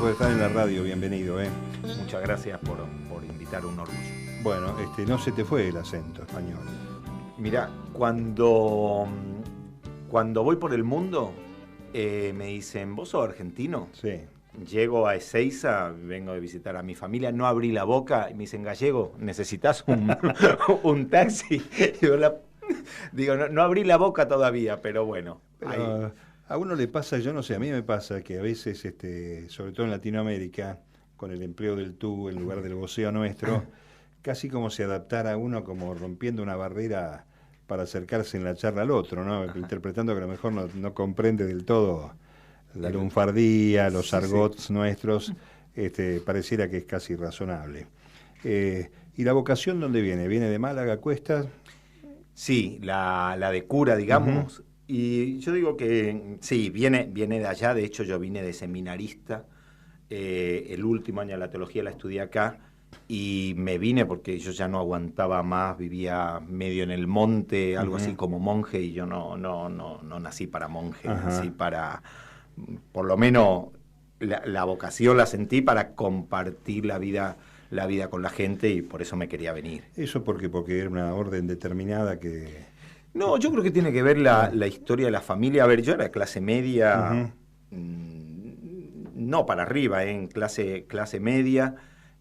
por estar en la radio, bienvenido. Muchas gracias por invitar, un orgullo. Bueno, no se te fue el acento español. Mira, cuando voy por el mundo, me dicen, ¿vos sos argentino? Sí. Llego a Ezeiza, vengo de visitar a mi familia, no abrí la boca y me dicen, gallego, ¿necesitas un taxi? Digo, no abrí la boca todavía, pero bueno. Pero a uno le pasa, yo no sé, a mí me pasa que a veces, sobre todo en Latinoamérica, con el empleo del tú en lugar del voceo nuestro, casi como se adaptara a uno como rompiendo una barrera para acercarse en la charla al otro, ¿no? Interpretando que a lo mejor no comprende del todo la lunfardía, los argots nuestros, pareciera que es casi razonable. ¿Y la vocación dónde viene? ¿Viene de Málaga, Cuesta? Sí, la de cura, digamos. Uh-huh. Y yo digo que sí, viene de allá. De hecho, yo vine de seminarista. El último año de la teología la estudié acá. Y me vine porque yo ya no aguantaba más, vivía medio en el monte, algo así como monje, y yo no nací para monje, nací para, por lo menos la vocación la sentí para compartir la vida con la gente, y por eso me quería venir. ¿Eso porque era una orden determinada que...? No, yo creo que tiene que ver la historia de la familia. A ver, yo era de clase media, no para arriba, en clase media.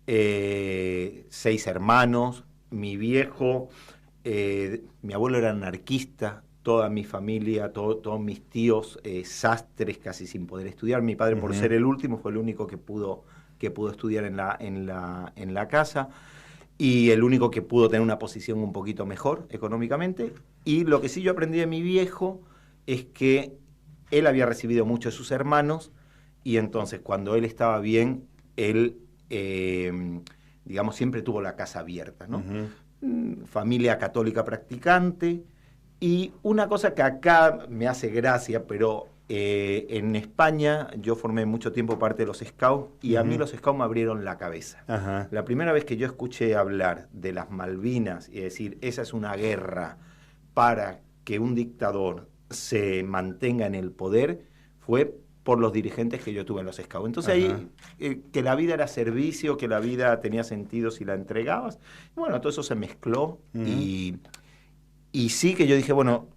6 hermanos, mi viejo, mi abuelo era anarquista, toda mi familia, todos mis tíos, sastres, casi sin poder estudiar. Mi padre, por ser el último, fue el único que pudo estudiar en la casa, y el único que pudo tener una posición un poquito mejor económicamente. Y lo que sí yo aprendí de mi viejo es que él había recibido mucho de sus hermanos, y entonces cuando él estaba bien, él digamos, siempre tuvo la casa abierta, ¿no? Familia católica practicante. Y una cosa que acá me hace gracia, pero en España yo formé mucho tiempo parte de los Scouts, y a mí los Scouts me abrieron la cabeza. La primera vez que yo escuché hablar de las Malvinas y decir, esa es una guerra para que un dictador se mantenga en el poder, fue por los dirigentes que yo tuve en los Scouts. Entonces ahí, que la vida era servicio, que la vida tenía sentido si la entregabas. Bueno, todo eso se mezcló, y sí que yo dije, bueno,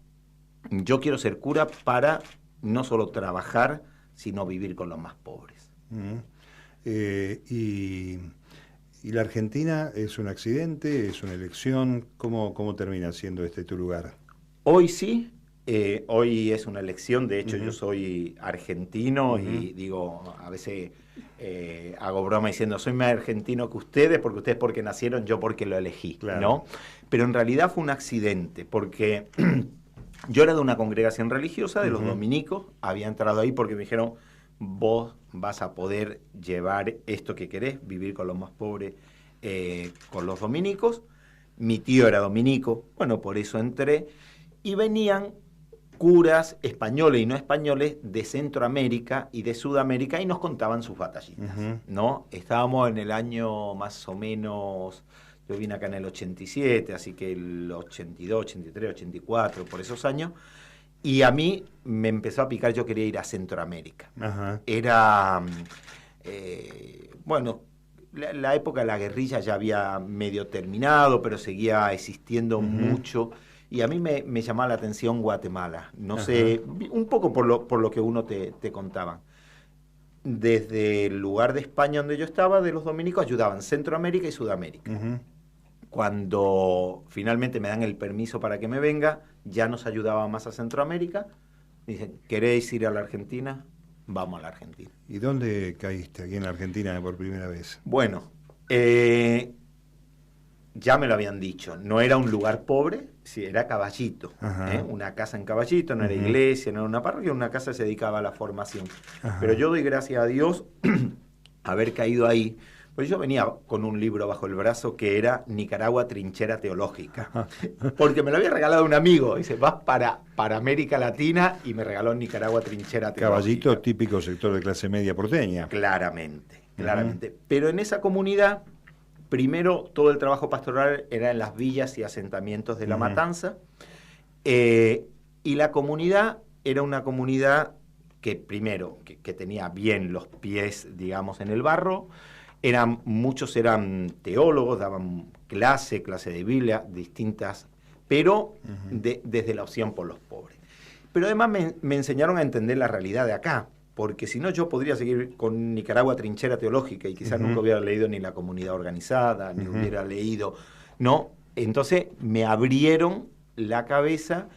yo quiero ser cura para no solo trabajar, sino vivir con los más pobres. Y la Argentina es un accidente, es una elección, ¿cómo termina siendo tu lugar? Hoy sí. Hoy es una elección. De hecho yo soy argentino, y digo, a veces hago broma diciendo, soy más argentino que ustedes porque nacieron, yo porque lo elegí, claro, ¿no? Pero en realidad fue un accidente, porque yo era de una congregación religiosa, de los dominicos, había entrado ahí porque me dijeron, vos vas a poder llevar esto que querés, vivir con los más pobres, con los dominicos. Mi tío era dominico, bueno, por eso entré, y venían curas españoles y no españoles de Centroamérica y de Sudamérica, y nos contaban sus batallitas, ¿no? Estábamos en el año más o menos, yo vine acá en el 87, así que el 82, 83, 84, por esos años, y a mí me empezó a picar, yo quería ir a Centroamérica. Era, bueno, la época de la guerrilla ya había medio terminado, pero seguía existiendo mucho. Y a mí me llamaba la atención Guatemala, no sé, un poco por lo que uno te contaba. Desde el lugar de España donde yo estaba, de los dominicos, ayudaban Centroamérica y Sudamérica. Cuando finalmente me dan el permiso para que me venga, ya nos ayudaba más a Centroamérica. Dicen, ¿queréis ir a la Argentina? Vamos a la Argentina. ¿Y dónde caíste aquí en la Argentina por primera vez? Bueno, ya me lo habían dicho, no era un lugar pobre, sí, era Caballito, una casa en Caballito, no era iglesia, no era una parroquia, una casa que se dedicaba a la formación. Pero yo doy gracias a Dios haber caído ahí, pues yo venía con un libro bajo el brazo que era Nicaragua, trinchera teológica, porque me lo había regalado un amigo, dice, vas para América Latina, y me regaló Nicaragua, trinchera teológica. Caballito, típico sector de clase media porteña. Claramente. Pero en esa comunidad, primero, todo el trabajo pastoral era en las villas y asentamientos de La Matanza, y la comunidad era una comunidad que primero, que tenía bien los pies, digamos, en el barro. Muchos eran teólogos, daban clase de Biblia, distintas, pero desde la opción por los pobres. Pero además me enseñaron a entender la realidad de acá, porque si no yo podría seguir con Nicaragua trinchera teológica y quizás nunca hubiera leído ni La Comunidad Organizada, ni hubiera leído, ¿no? Entonces me abrieron la cabeza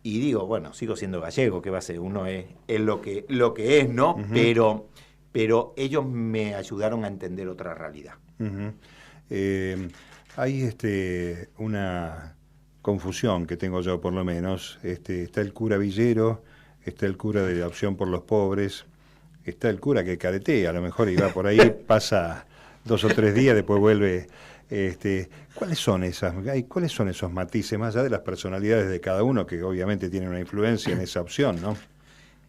y digo, bueno, sigo siendo gallego, ¿qué va a ser? Uno es lo que es, ¿no? Pero ellos me ayudaron a entender otra realidad. Hay una confusión que tengo yo, por lo menos. Está el cura villero, está el cura de la opción por los pobres, está el cura que caretea, a lo mejor y va por ahí, pasa 2 o 3 días, después vuelve. ¿Cuáles son esos matices, más allá de las personalidades de cada uno, que obviamente tienen una influencia en esa opción, ¿no?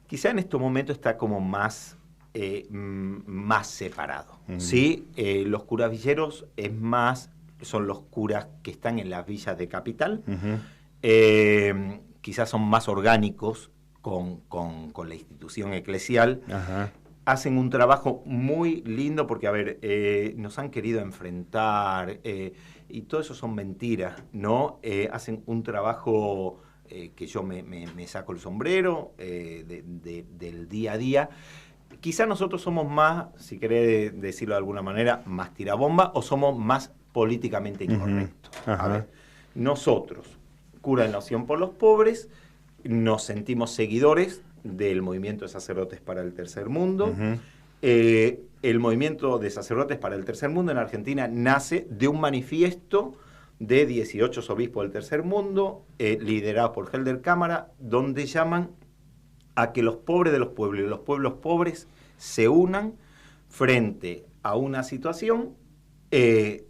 Quizá en estos momentos está como más separado, ¿sí? Los curas villeros son los curas que están en las villas de capital, quizás son más orgánicos con la institución eclesial. Hacen un trabajo muy lindo porque, a ver, nos han querido enfrentar y todo eso son mentiras, ¿no? Hacen un trabajo que yo me saco el sombrero del día a día. Quizá nosotros somos más, si querés decirlo de alguna manera, más tirabomba o somos más políticamente incorrectos. A ver, nosotros, cura en la opción por los pobres, nos sentimos seguidores del movimiento de sacerdotes para el tercer mundo. El movimiento de sacerdotes para el tercer mundo en Argentina nace de un manifiesto de 18 obispos del tercer mundo, liderado por Helder Cámara, donde llaman a que los pobres de los pueblos y los pueblos pobres se unan frente a una situación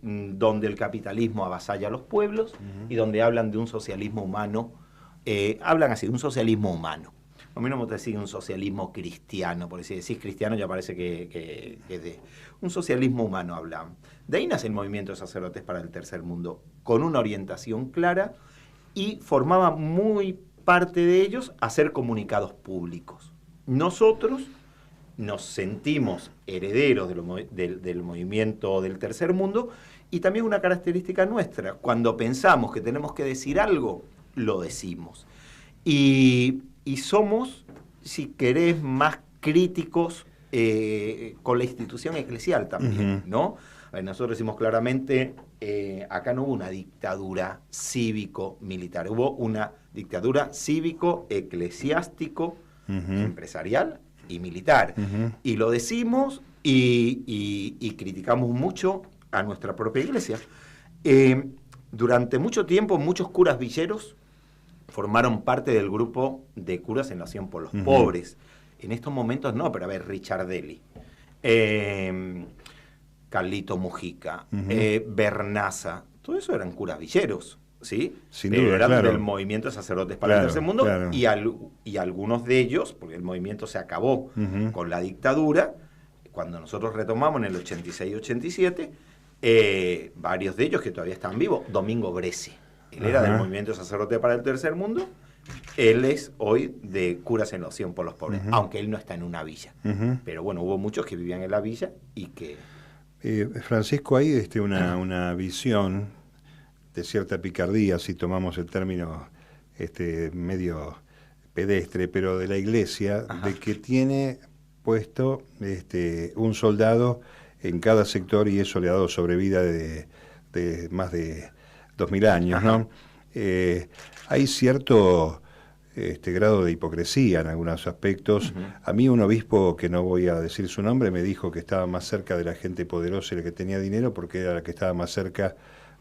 donde el capitalismo avasalla a los pueblos y donde hablan de un socialismo humano, hablan así, un socialismo humano. A mí no me gusta decir un socialismo cristiano, porque si decís cristiano ya parece que es de un socialismo humano hablan. De ahí nace el movimiento de sacerdotes para el tercer mundo, con una orientación clara, y formaba muy parte de ellos hacer comunicados públicos. Nosotros nos sentimos herederos del movimiento del tercer mundo, y también una característica nuestra, cuando pensamos que tenemos que decir algo, lo decimos. Y somos, si querés, más críticos con la institución eclesial también, ¿no? Nosotros decimos claramente, acá no hubo una dictadura cívico-militar, hubo una dictadura cívico-eclesiástico, empresarial y militar. Y lo decimos y criticamos mucho a nuestra propia iglesia. Durante mucho tiempo, muchos curas villeros formaron parte del grupo de curas en la acción por los pobres. En estos momentos no, pero a ver, Richardelli, Carlito Mujica, Bernaza, todo eso eran curas villeros, ¿sí? Sin pero duda, eran claro. del movimiento de sacerdotes para el tercer mundo, claro. y algunos de ellos, porque el movimiento se acabó con la dictadura, cuando nosotros retomamos en el 86-87, varios de ellos que todavía están vivos, Domingo Bresi. Él era del movimiento sacerdote para el tercer mundo. Él es hoy de curas en la opción por los pobres, aunque él no está en una villa. Pero bueno, hubo muchos que vivían en la villa y que... Francisco, hay una visión de cierta picardía, si tomamos el término medio pedestre, pero de la iglesia, de que tiene puesto un soldado en cada sector, y eso le ha dado sobrevida de más de 2000 años, ¿no? Hay cierto grado de hipocresía en algunos aspectos. A mí un obispo, que no voy a decir su nombre, me dijo que estaba más cerca de la gente poderosa y la que tenía dinero, porque era la que estaba más cerca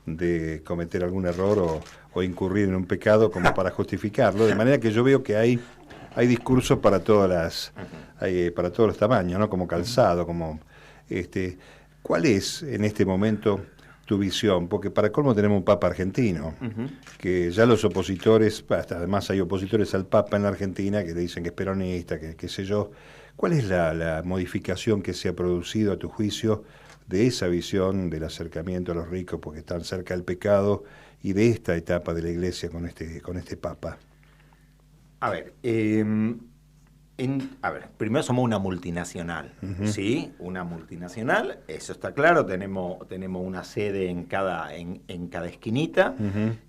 de cometer algún error o incurrir en un pecado como para justificarlo. De manera que yo veo que hay discursos para todos los tamaños, ¿no? Como calzado, como ¿cuál es en este momento tu visión? Porque para colmo tenemos un papa argentino, que ya los opositores, además hay opositores al papa en la Argentina que le dicen que es peronista, que qué sé yo. ¿Cuál es la modificación que se ha producido a tu juicio de esa visión del acercamiento a los ricos porque están cerca del pecado, y de esta etapa de la iglesia con este papa? A ver, en A ver, primero somos una multinacional, ¿sí? Una multinacional, eso está claro, tenemos una sede en cada esquinita,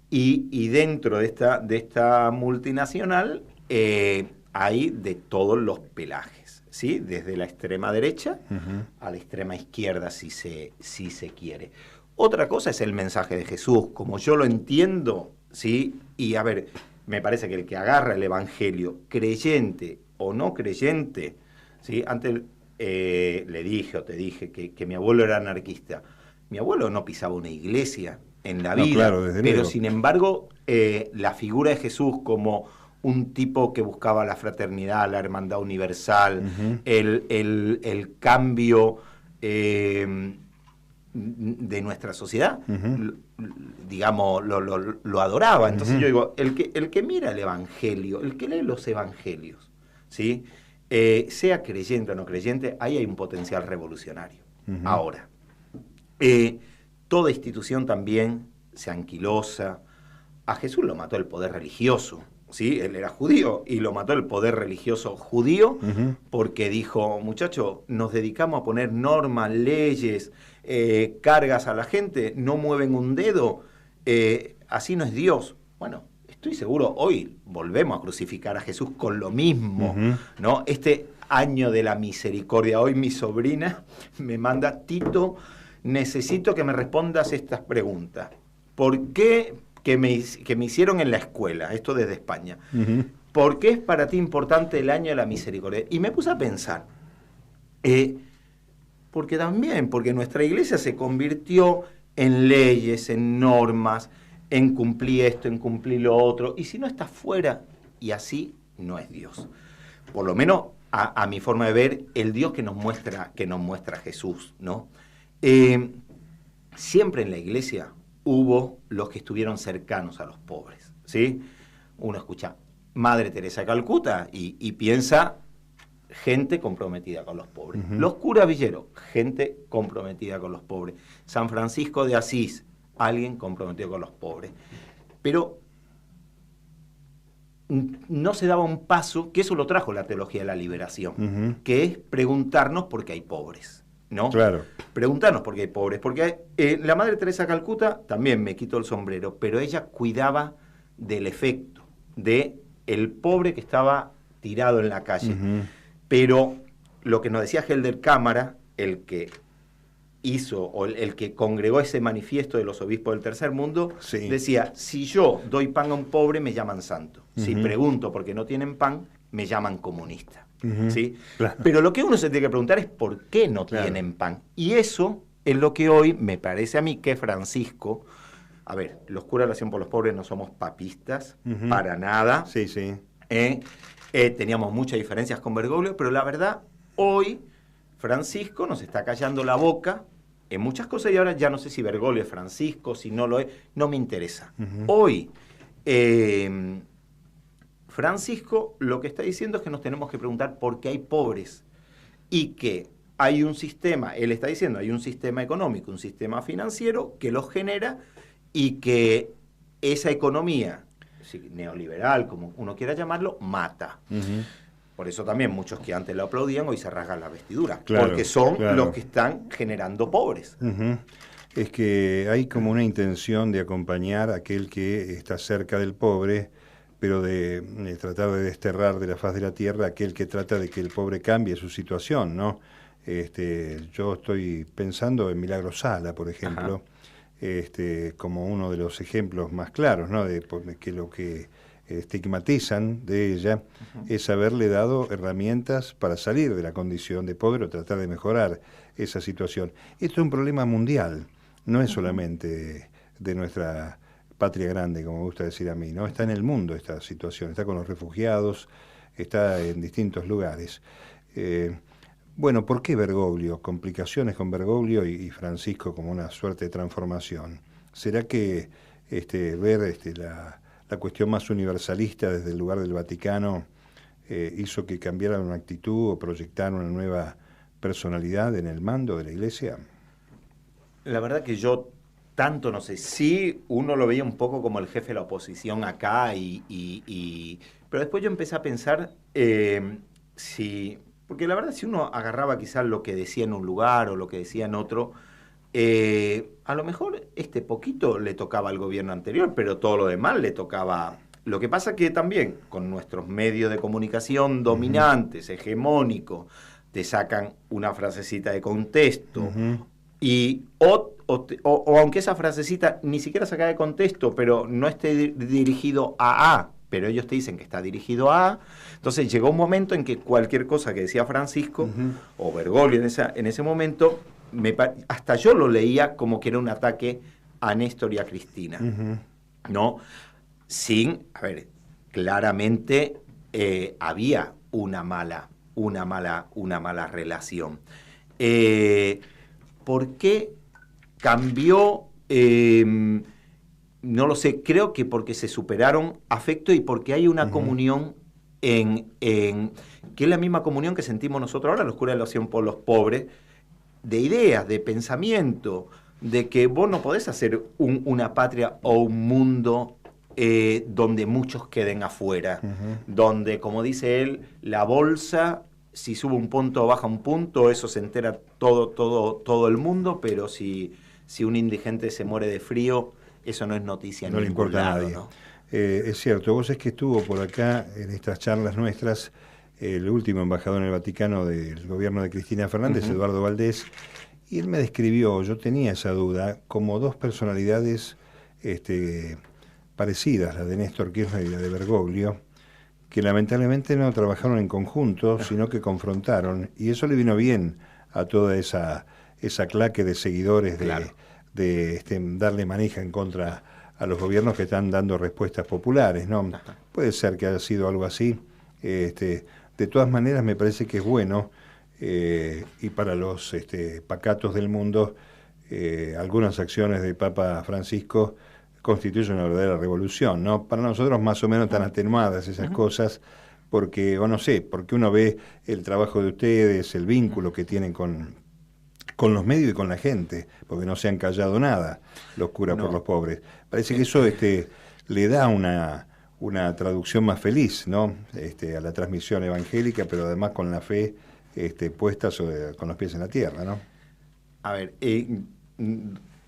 y dentro de esta multinacional hay de todos los pelajes, ¿sí? Desde la extrema derecha a la extrema izquierda, si se quiere. Otra cosa es el mensaje de Jesús, como yo lo entiendo, ¿sí? Y a ver, me parece que el que agarra el Evangelio, creyente o no creyente, ¿sí? Antes le dije o te dije que mi abuelo era anarquista. Mi abuelo no pisaba una iglesia en la vida, claro, pero luego. Sin embargo, la figura de Jesús como un tipo que buscaba la fraternidad, la hermandad universal, el cambio de nuestra sociedad, digamos, lo adoraba. Entonces yo digo, el que mira el Evangelio, el que lee los Evangelios, ¿sí? Sea creyente o no creyente, ahí hay un potencial revolucionario. Ahora, toda institución también se anquilosa. A Jesús lo mató el poder religioso, ¿sí? Él era judío y lo mató el poder religioso judío porque dijo, muchachos, nos dedicamos a poner normas, leyes, cargas a la gente, no mueven un dedo, así no es Dios. Bueno, estoy seguro, hoy volvemos a crucificar a Jesús con lo mismo, ¿no? Este año de la misericordia, hoy mi sobrina me manda, Tito, necesito que me respondas estas preguntas. ¿Por qué que me hicieron en la escuela, esto desde España? ¿Por qué es para ti importante el año de la misericordia? Y me puse a pensar, porque nuestra iglesia se convirtió en leyes, en normas, en cumplir esto, en cumplir lo otro, y si no está fuera, y así no es Dios. Por lo menos a mi forma de ver, el Dios que nos muestra Jesús, ¿no? Siempre en la iglesia hubo los que estuvieron cercanos a los pobres, ¿sí? Uno escucha Madre Teresa de Calcuta y piensa gente comprometida con los pobres. Los curas Villeros, gente comprometida con los pobres. San Francisco de Asís, alguien comprometido con los pobres. Pero no se daba un paso, que eso lo trajo la teología de la liberación, que es preguntarnos por qué hay pobres, ¿no? Claro. Preguntarnos por qué hay pobres, porque la Madre Teresa de Calcuta, también me quito el sombrero, pero ella cuidaba del efecto, de el pobre que estaba tirado en la calle. Pero lo que nos decía Helder Cámara, el que hizo, o el que congregó ese manifiesto de los obispos del tercer mundo, decía, si yo doy pan a un pobre, me llaman santo. Si pregunto por qué no tienen pan, me llaman comunista. ¿Sí? Claro. Pero lo que uno se tiene que preguntar es por qué no tienen pan. Y eso es lo que hoy me parece a mí que Francisco, a ver, los curas de oración por los pobres no somos papistas, para nada. Sí, sí. Teníamos muchas diferencias con Bergoglio, pero la verdad, hoy Francisco nos está callando la boca en muchas cosas y ahora ya no sé si Bergoglio es Francisco, si no lo es, no me interesa. Hoy, Francisco lo que está diciendo es que nos tenemos que preguntar por qué hay pobres y que hay un sistema, él está diciendo, hay un sistema económico, un sistema financiero que los genera y que esa economía neoliberal, como uno quiera llamarlo, mata. Por eso también muchos que antes lo aplaudían hoy se rasgan la vestidura, porque son los que están generando pobres. Es que hay como una intención de acompañar a aquel que está cerca del pobre, pero de tratar de desterrar de la faz de la tierra a aquel que trata de que el pobre cambie su situación, ¿no? Yo estoy pensando en Milagro Sala, por ejemplo, como uno de los ejemplos más claros, ¿no? De que lo que estigmatizan de ella es haberle dado herramientas para salir de la condición de pobre o tratar de mejorar esa situación. Esto es un problema mundial, no es solamente de nuestra patria grande, como me gusta decir a mí, ¿no? Está en el mundo esta situación, está con los refugiados, está en distintos lugares. Bueno, ¿por qué Bergoglio? Complicaciones con Bergoglio y Francisco como una suerte de transformación. ¿Será que ver la cuestión más universalista desde el lugar del Vaticano hizo que cambiaran una actitud o proyectaran una nueva personalidad en el mando de la Iglesia? La verdad que yo tanto no sé. Sí, uno lo veía un poco como el jefe de la oposición acá, pero después yo empecé a pensar sí, porque la verdad si uno agarraba quizás lo que decía en un lugar o lo que decía en otro, a lo mejor este poquito le tocaba al gobierno anterior, pero todo lo demás le tocaba. Lo que pasa que también con nuestros medios de comunicación dominantes, hegemónicos, te sacan una frasecita de contexto y o aunque esa frasecita ni siquiera saca de contexto, pero no esté dirigido a, pero ellos te dicen que está dirigido a. Entonces llegó un momento en que cualquier cosa que decía Francisco o Bergoglio en ese momento, hasta yo lo leía como que era un ataque a Néstor y a Cristina, ¿no? A ver, claramente había una mala relación. ¿Por qué cambió? No lo sé, creo que porque se superaron afecto y porque hay una comunión que es la misma comunión que sentimos nosotros ahora, los curas de la oración por los pobres, de ideas, de pensamiento, de que vos no podés hacer una patria o un mundo donde muchos queden afuera, donde, como dice él, la bolsa, si sube un punto o baja un punto, eso se entera todo el mundo, pero si un indigente se muere de frío, eso no es noticia en ningún lado, a nadie. ¿No? Es cierto, vos es que estuvo por acá en estas charlas nuestras el último embajador en el Vaticano del gobierno de Cristina Fernández, Eduardo Valdés, y él me describió, yo tenía esa duda, como dos personalidades parecidas, la de Néstor Kirchner y la de Bergoglio, que lamentablemente no trabajaron en conjunto, sino que confrontaron, y eso le vino bien a toda esa claque de seguidores de darle manija en contra a los gobiernos que están dando respuestas populares, ¿no? Puede ser que haya sido algo así. De todas maneras, me parece que es bueno, y para los pacatos del mundo, algunas acciones del Papa Francisco constituyen una verdadera revolución, ¿no? Para nosotros más o menos tan atenuadas esas cosas, porque, o no sé, porque uno ve el trabajo de ustedes, el vínculo que tienen con los medios y con la gente, porque no se han callado nada los curas por los pobres. Parece que eso le da una traducción más feliz, ¿no? A la transmisión evangélica, pero además con la fe puesta con los pies en la tierra, ¿no? A ver,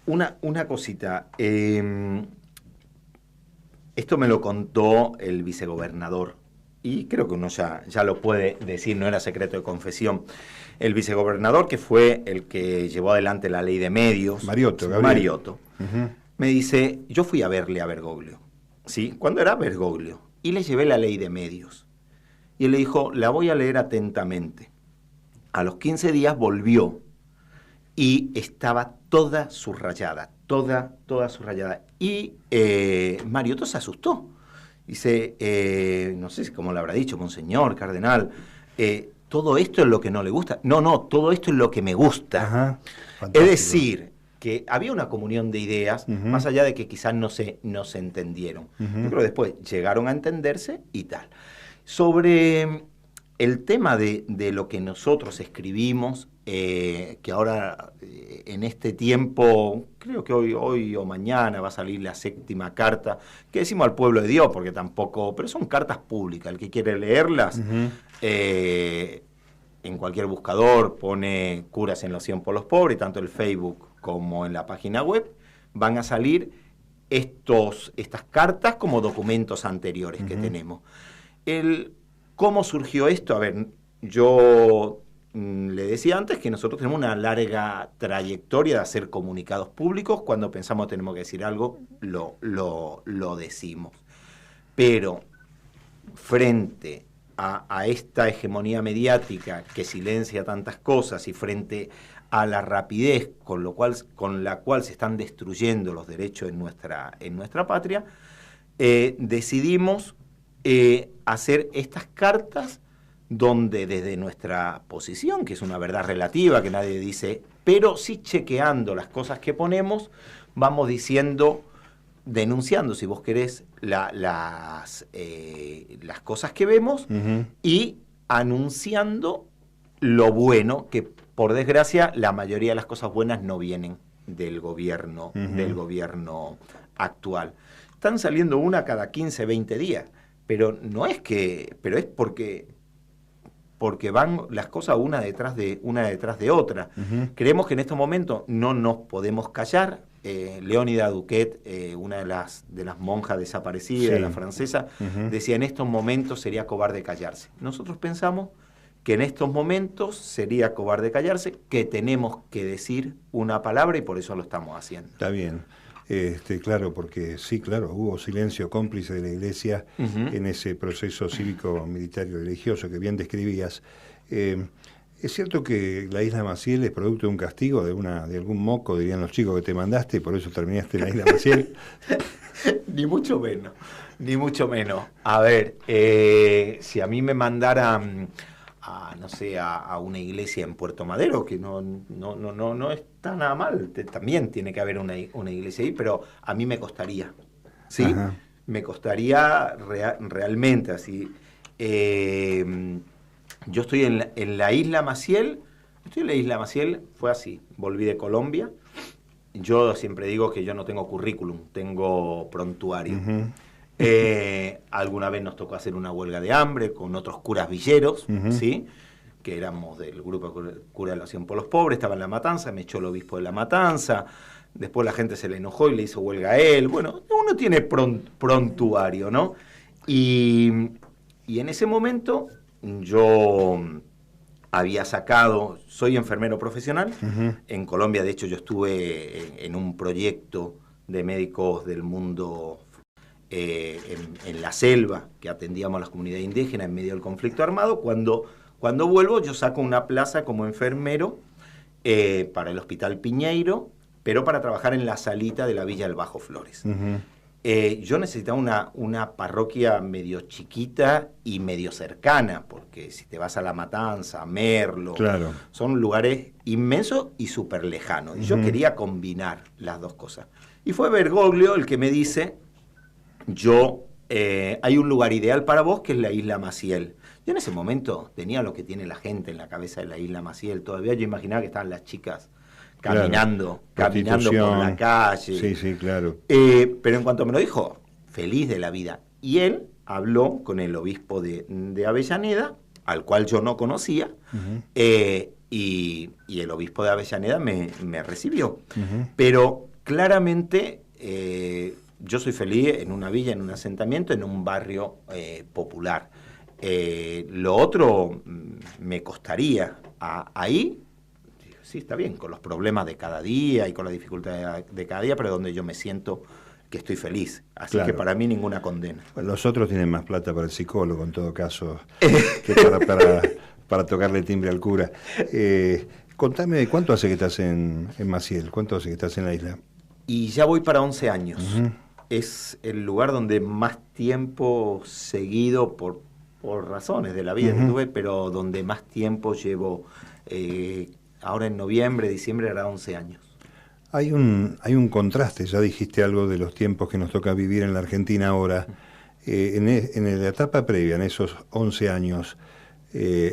una cosita. Esto me lo contó el vicegobernador, y creo que uno ya lo puede decir, no era secreto de confesión. El vicegobernador, que fue el que llevó adelante la ley de medios, Mariotto, me dice, yo fui a verle a Bergoglio, ¿sí? Cuando era Bergoglio, y le llevé la ley de medios. Y él le dijo, la voy a leer atentamente. A los 15 días volvió y estaba toda subrayada, toda subrayada. Y Mariotto se asustó. Dice, no sé cómo le habrá dicho, monseñor, cardenal, todo esto es lo que no le gusta. No, todo esto es lo que me gusta. Es decir, que había una comunión de ideas, más allá de que quizás no se entendieron. Yo creo que después llegaron a entenderse y tal. Sobre el tema de lo que nosotros escribimos, que ahora en este tiempo, creo que hoy o mañana va a salir la 7ª carta, que decimos al pueblo de Dios, porque tampoco, pero son cartas públicas, el que quiere leerlas, en cualquier buscador pone Curas en la Oración por los Pobres, tanto en el Facebook como en la página web, van a salir estas cartas como documentos anteriores que tenemos. ¿Cómo surgió esto? A ver, yo le decía antes que nosotros tenemos una larga trayectoria de hacer comunicados públicos. Cuando pensamos tenemos que decir algo, lo decimos. Pero frente a esta hegemonía mediática que silencia tantas cosas y frente a la rapidez con la cual se están destruyendo los derechos en nuestra patria, decidimos hacer estas cartas donde desde nuestra posición, que es una verdad relativa, que nadie dice, pero sí chequeando las cosas que ponemos, vamos diciendo, denunciando, si vos querés, las cosas que vemos y anunciando lo bueno, que por desgracia la mayoría de las cosas buenas no vienen del gobierno actual. Están saliendo una cada 15, 20 días. Pero no es que, pero es porque porque van las cosas una detrás de otra. Creemos que en estos momentos no nos podemos callar. Leónida Duquet, una de las monjas desaparecidas, la francesa, decía, en estos momentos sería cobarde callarse. Nosotros pensamos que en estos momentos sería cobarde callarse, que tenemos que decir una palabra y por eso lo estamos haciendo. Está bien. Claro, porque sí, claro, hubo silencio cómplice de la Iglesia en ese proceso cívico, militar y religioso que bien describías. ¿Es cierto que la isla Maciel es producto de un castigo, de algún moco, dirían los chicos, que te mandaste y por eso terminaste en la isla Maciel? Ni mucho menos, ni mucho menos. A ver, si a mí me mandaran no sé, a una iglesia en Puerto Madero, que no está nada mal, también tiene que haber una iglesia ahí, pero a mí me costaría, ¿sí? Ajá. Me costaría realmente así. Yo estoy en la isla Maciel, fue así, volví de Colombia. Yo siempre digo que yo no tengo currículum, tengo prontuario. Alguna vez nos tocó hacer una huelga de hambre con otros curas villeros, ¿sí? Que éramos del grupo de cura de la Oración por los Pobres, estaba en La Matanza, me echó el obispo de La Matanza, después la gente se le enojó y le hizo huelga a él. Bueno, uno tiene prontuario, ¿no? Y en ese momento yo había sacado, soy enfermero profesional, en Colombia de hecho yo estuve en un proyecto de médicos del mundo en la selva, que atendíamos a las comunidades indígenas en medio del conflicto armado. Cuando vuelvo yo saco una plaza como enfermero para el Hospital Piñeiro, pero para trabajar en la salita de la Villa del Bajo Flores. Yo necesitaba una parroquia medio chiquita y medio cercana, porque si te vas a La Matanza, a Merlo, claro, son lugares inmensos y súper lejanos. Y yo quería combinar las dos cosas. Y fue Bergoglio el que me dice, hay un lugar ideal para vos que es la isla Maciel. Yo en ese momento tenía lo que tiene la gente en la cabeza de la isla Maciel. Todavía yo imaginaba que estaban las chicas caminando por la calle. Sí, claro. Pero en cuanto me lo dijo, feliz de la vida. Y él habló con el obispo de Avellaneda, al cual yo no conocía, y el obispo de Avellaneda me recibió. Pero claramente yo soy feliz en una villa, en un asentamiento, en un barrio popular. Lo otro me costaría. Ahí, sí, está bien, con los problemas de cada día y con las dificultades de cada día, pero donde yo me siento que estoy feliz. Así claro, que para mí ninguna condena. Bueno, los otros tienen más plata para el psicólogo, en todo caso, que para tocarle timbre al cura. Contame, ¿cuánto hace que estás en Maciel? ¿Cuánto hace que estás en la isla? Y ya voy para 11 años. Es el lugar donde más tiempo seguido, por razones de la vida que tuve, pero donde más tiempo llevo. Ahora en noviembre, diciembre hará 11 años. Hay un contraste, ya dijiste algo de los tiempos que nos toca vivir en la Argentina ahora. En la etapa previa, en esos 11 años,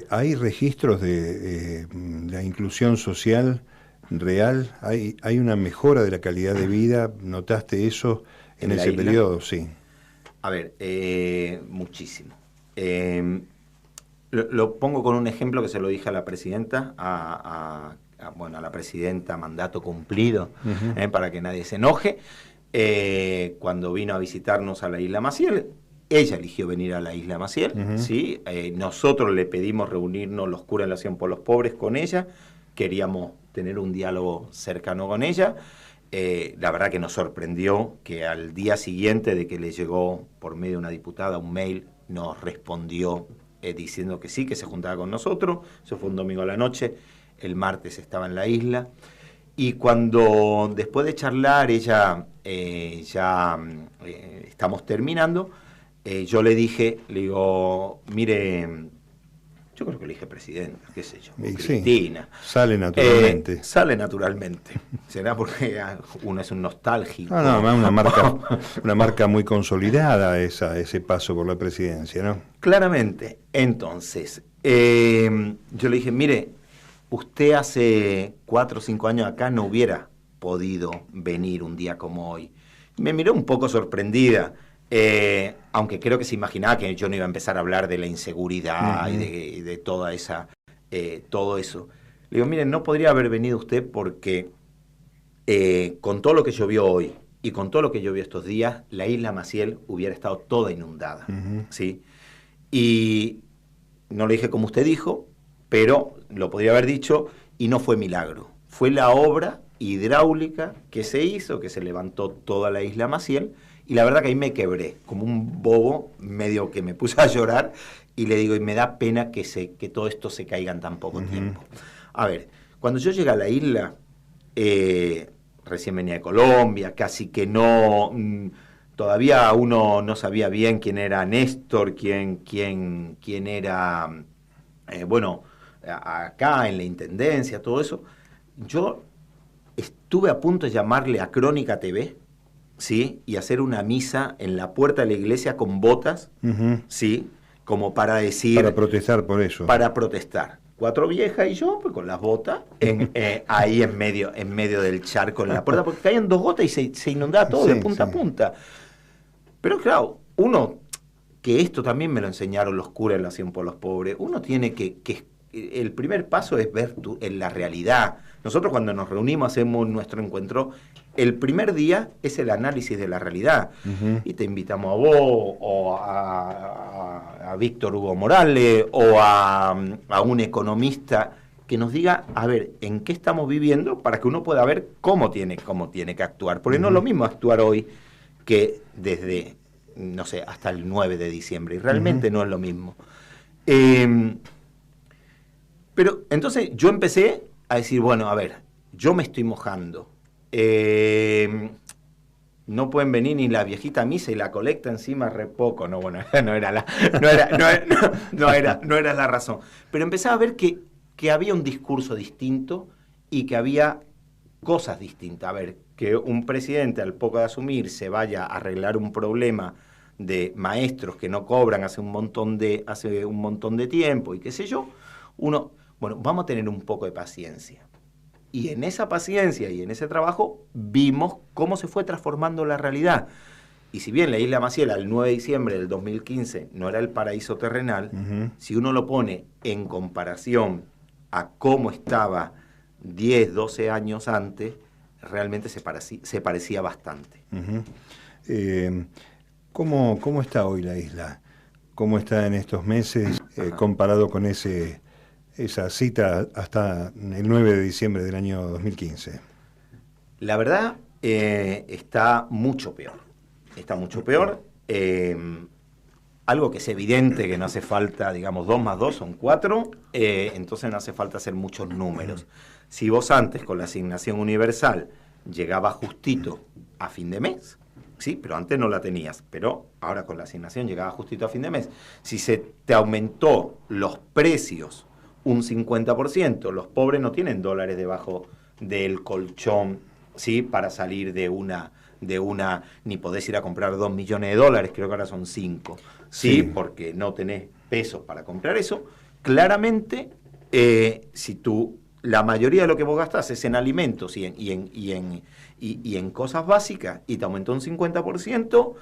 ¿hay registros de la inclusión social real? ¿Hay una mejora de la calidad de vida? ¿Notaste eso en ese periodo? Sí. A ver, muchísimo. Lo pongo con un ejemplo que se lo dije a la presidenta, a la presidenta mandato cumplido, para que nadie se enoje. Cuando vino a visitarnos a la isla Maciel, ella eligió venir a la isla Maciel, ¿sí? Nosotros le pedimos reunirnos los curas de la Oración por los Pobres con ella, queríamos tener un diálogo cercano con ella. La verdad que nos sorprendió que al día siguiente de que le llegó por medio de una diputada un mail, nos respondió diciendo que sí, que se juntaba con nosotros. Eso fue un domingo a la noche, el martes estaba en la isla. Y cuando después de charlar, ella estamos terminando, yo le digo, mire, yo creo que le dije presidenta, qué sé yo, Cristina. Sí, sale naturalmente. Sale naturalmente. Será porque uno es un nostálgico. No, una marca muy consolidada ese paso por la presidencia, ¿no? Claramente. Entonces, yo le dije, mire, usted hace 4 o 5 años acá no hubiera podido venir un día como hoy. Me miró un poco sorprendida. Aunque creo que se imaginaba que yo no iba a empezar a hablar de la inseguridad y de toda esa, todo eso. Le digo, miren, no podría haber venido usted porque con todo lo que llovió hoy y con todo lo que llovió estos días, la isla Maciel hubiera estado toda inundada, ¿sí? Y no le dije como usted dijo, pero lo podría haber dicho, y no fue milagro. Fue la obra hidráulica que se hizo, que se levantó toda la isla Maciel, y la verdad que ahí me quebré, como un bobo, medio que me puse a llorar, y le digo, y me da pena que todo esto se caiga en tan poco tiempo. A ver, cuando yo llegué a la isla, recién venía de Colombia, casi que no... todavía uno no sabía bien quién era Néstor, quién era, bueno, acá en la Intendencia, todo eso. Yo estuve a punto de llamarle a Crónica TV, ¿sí? Y hacer una misa en la puerta de la iglesia con botas, ¿sí? Como para decir... Para protestar por eso. Para protestar. 4 viejas y yo, pues con las botas, ahí en medio del charco, en la puerta, porque caían 2 gotas y se inundaba todo de punta a punta. Pero claro, uno, que esto también me lo enseñaron los curas en la Acción por los Pobres, uno tiene que el primer paso es ver en la realidad. Nosotros cuando nos reunimos, hacemos nuestro encuentro, el primer día es el análisis de la realidad. Y te invitamos a vos, o a Víctor Hugo Morales, o a un economista que nos diga, a ver, en qué estamos viviendo, para que uno pueda ver cómo tiene que actuar. Porque no es lo mismo actuar hoy que desde, no sé, hasta el 9 de diciembre. Y realmente no es lo mismo. Pero entonces yo empecé a decir, bueno, a ver, yo me estoy mojando. No pueden venir ni la viejita misa y la colecta encima re poco. No, bueno, no era la razón. Pero empecé a ver que había un discurso distinto y que había cosas distintas. A ver, que un presidente al poco de asumir se vaya a arreglar un problema de maestros que no cobran hace un montón de tiempo y qué sé yo, bueno, vamos a tener un poco de paciencia. Y en esa paciencia y en ese trabajo vimos cómo se fue transformando la realidad. Y si bien la isla Maciel al 9 de diciembre del 2015 no era el paraíso terrenal, si uno lo pone en comparación a cómo estaba 10, 12 años antes, realmente se parecía bastante. ¿Cómo está hoy la isla? ¿Cómo está en estos meses comparado con esa cita hasta el 9 de diciembre del año 2015? La verdad, está mucho peor. Está mucho peor. Algo que es evidente, que no hace falta, digamos, 2 más 2 son 4, entonces no hace falta hacer muchos números. Si vos antes con la asignación universal llegabas justito a fin de mes, sí, pero antes no la tenías, pero ahora con la asignación llegabas justito a fin de mes. Si se te aumentó los precios un 50%, los pobres no tienen dólares debajo del colchón, ¿sí? Para salir de una, ni podés ir a comprar 2 millones de dólares, creo que ahora son 5, ¿sí? Porque no tenés pesos para comprar eso. Claramente, si la mayoría de lo que vos gastás es en alimentos y en cosas básicas, y te aumentó un 50%,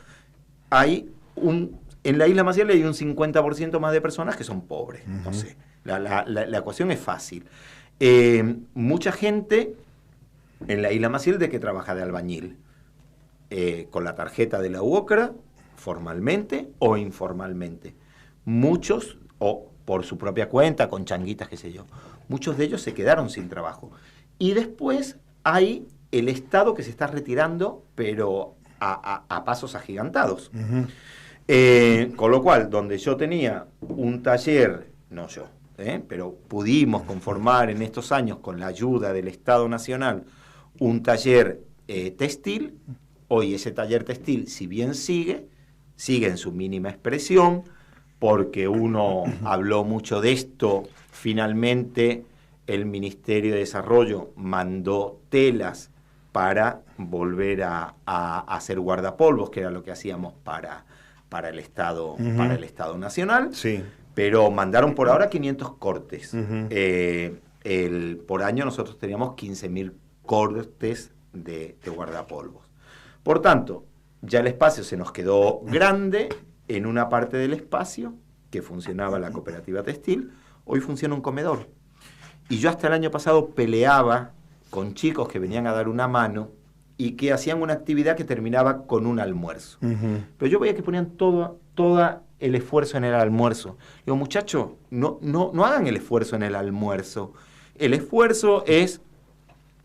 en la isla Maciel hay un 50% más de personas que son pobres. No sé, la ecuación es fácil. Mucha gente en la isla Maciel de que trabaja de albañil, con la tarjeta de la UOCRA, formalmente o informalmente. Muchos, o por su propia cuenta, con changuitas, qué sé yo. Muchos de ellos se quedaron sin trabajo. Y después hay el Estado que se está retirando, pero a pasos agigantados. Con lo cual, donde yo tenía un taller, no yo, pero pudimos conformar en estos años, con la ayuda del Estado Nacional, un taller textil. Hoy ese taller textil, si bien sigue en su mínima expresión, porque uno habló mucho de esto. Finalmente el Ministerio de Desarrollo mandó telas para volver a hacer guardapolvos, que era lo que hacíamos para el Estado Nacional. Sí. Pero mandaron por ahora 500 cortes. Por año nosotros teníamos 15.000 cortes de guardapolvos. Por tanto, ya el espacio se nos quedó grande. En una parte del espacio que funcionaba la cooperativa textil, hoy funciona un comedor. Y yo hasta el año pasado peleaba con chicos que venían a dar una mano y que hacían una actividad que terminaba con un almuerzo. Pero yo veía que ponían todo el esfuerzo en el almuerzo. Digo, muchachos, no hagan el esfuerzo en el almuerzo. El esfuerzo es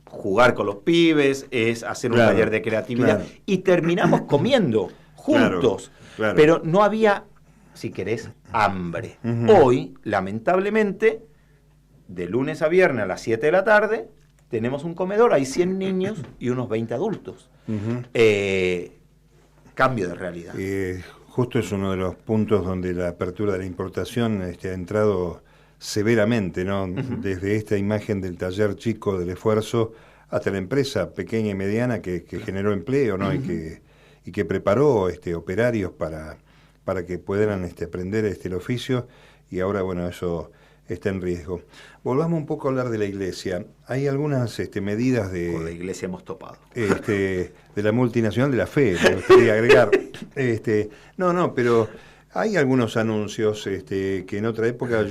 jugar con los pibes, es hacer un taller de creatividad, y terminamos comiendo juntos. Claro. Pero no había, si querés, hambre. Hoy, lamentablemente, de lunes a viernes a las 7 de la tarde, tenemos un comedor, hay 100 niños y unos 20 adultos. Cambio de realidad. Justo es uno de los puntos donde la apertura de la importación ha entrado severamente, ¿no? Desde esta imagen del taller chico del esfuerzo hasta la empresa pequeña y mediana que generó empleo, ¿no? y que preparó operarios para que puedan aprender el oficio, y ahora, bueno, eso está en riesgo. Volvamos un poco a hablar de la iglesia. Hay algunas medidas de... Con la iglesia hemos topado. De la multinacional de la fe, me gustaría agregar. Pero hay algunos anuncios que en otra época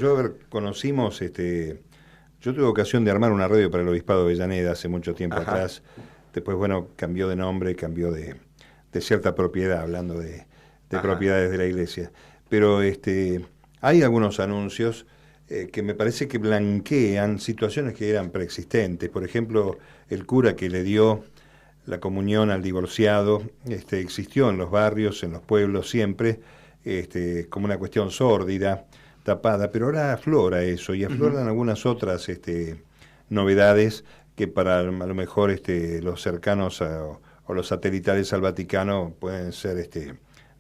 conocimos... yo tuve ocasión de armar una radio para el Obispado de Avellaneda hace mucho tiempo atrás. Después, bueno, cambió de nombre, cambió de cierta propiedad, hablando de propiedades de la iglesia. Pero hay algunos anuncios que me parece que blanquean situaciones que eran preexistentes. Por ejemplo, el cura que le dio la comunión al divorciado existió en los barrios, en los pueblos siempre, como una cuestión sórdida, tapada, pero ahora aflora eso, y afloran algunas otras novedades que para a lo mejor los cercanos o los satelitales al Vaticano pueden ser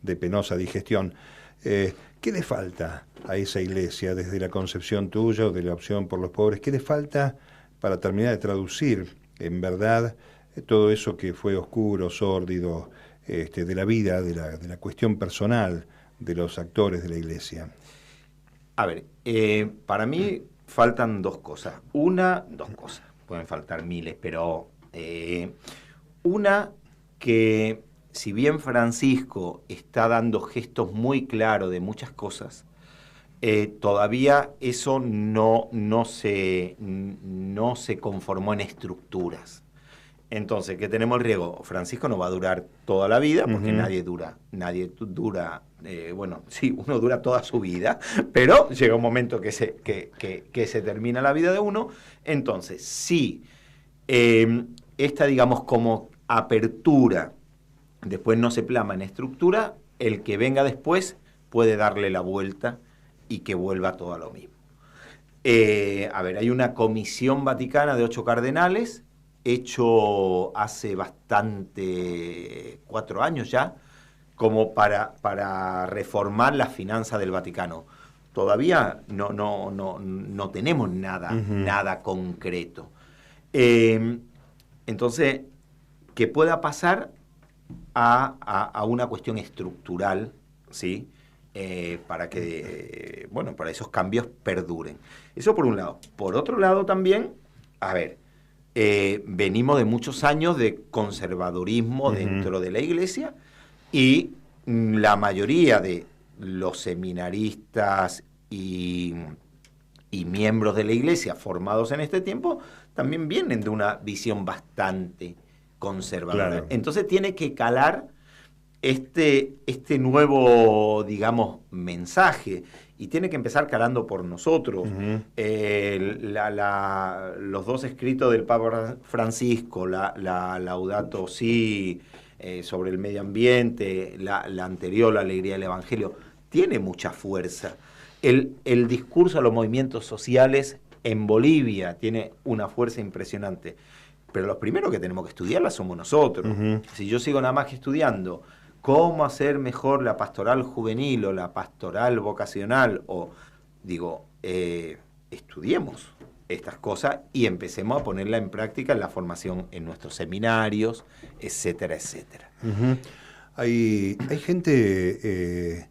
de penosa digestión. ¿Qué le falta a esa iglesia desde la concepción tuya o de la opción por los pobres? ¿Qué le falta para terminar de traducir en verdad todo eso que fue oscuro, sórdido, de la vida, de la cuestión personal de los actores de la iglesia? A ver, para mí faltan dos cosas. Dos cosas, pueden faltar miles, pero una, que si bien Francisco está dando gestos muy claros de muchas cosas, todavía eso no se conformó en estructuras. Entonces, ¿qué tenemos el riesgo? Francisco no va a durar toda la vida, porque nadie dura, uno dura toda su vida, pero llega un momento que se termina la vida de uno. Entonces, sí, esta, digamos, como apertura, después no se plasma en estructura, el que venga después puede darle la vuelta y que vuelva todo a lo mismo. Hay una comisión vaticana de 8 cardenales, hecho hace 4 años ya, como para reformar las finanzas del Vaticano. Todavía no tenemos nada concreto. Entonces, que pueda pasar a una cuestión estructural, ¿sí? Para esos cambios perduren. Eso por un lado. Por otro lado también, venimos de muchos años de conservadurismo dentro de la iglesia, y la mayoría de los seminaristas y miembros de la iglesia formados en este tiempo también vienen de una visión bastante conservadora. Claro. Entonces tiene que calar este nuevo, digamos, mensaje, y tiene que empezar calando por nosotros. Los 2 escritos del Papa Francisco, la Laudato Si, sobre el medio ambiente, la anterior, la alegría del Evangelio, tiene mucha fuerza. El discurso a los movimientos sociales en Bolivia tiene una fuerza impresionante. Pero los primeros que tenemos que estudiarla somos nosotros. Si yo sigo nada más que estudiando cómo hacer mejor la pastoral juvenil o la pastoral vocacional, estudiemos estas cosas y empecemos a ponerla en práctica en la formación en nuestros seminarios, etcétera, etcétera. Hay gente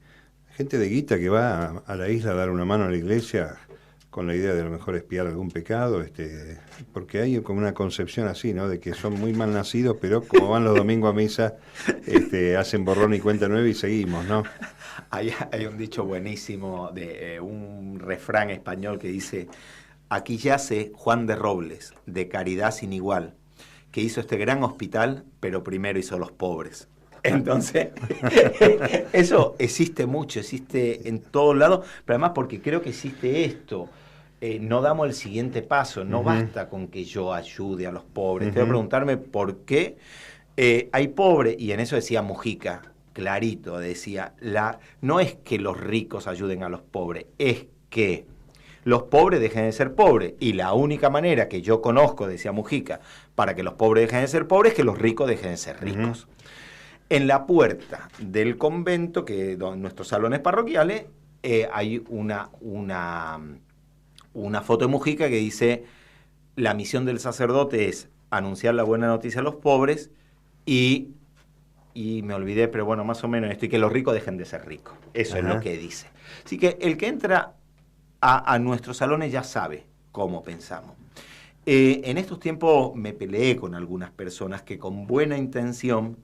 de guita que va a la isla a dar una mano a la iglesia con la idea de a lo mejor expiar algún pecado, porque hay como una concepción así, ¿no? De que son muy mal nacidos, pero como van los domingos a misa, hacen borrón y cuenta nueva y seguimos, ¿no? Hay un dicho buenísimo de un refrán español que dice: aquí yace Juan de Robles, de caridad sin igual, que hizo este gran hospital, pero primero hizo los pobres. Entonces, eso existe mucho, existe en todos lados, pero además porque creo que existe esto. No damos el siguiente paso, no basta con que yo ayude a los pobres. Tengo que preguntarme por qué hay pobres, y en eso decía Mujica, clarito, decía, no es que los ricos ayuden a los pobres, es que los pobres dejen de ser pobres. Y la única manera que yo conozco, decía Mujica, para que los pobres dejen de ser pobres es que los ricos dejen de ser ricos. En la puerta del convento, en nuestros salones parroquiales, hay una foto de Mujica que dice: la misión del sacerdote es anunciar la buena noticia a los pobres y me olvidé, pero bueno, más o menos esto, y que los ricos dejen de ser ricos. Eso es lo que dice. Así que el que entra a nuestros salones ya sabe cómo pensamos. En estos tiempos me peleé con algunas personas que con buena intención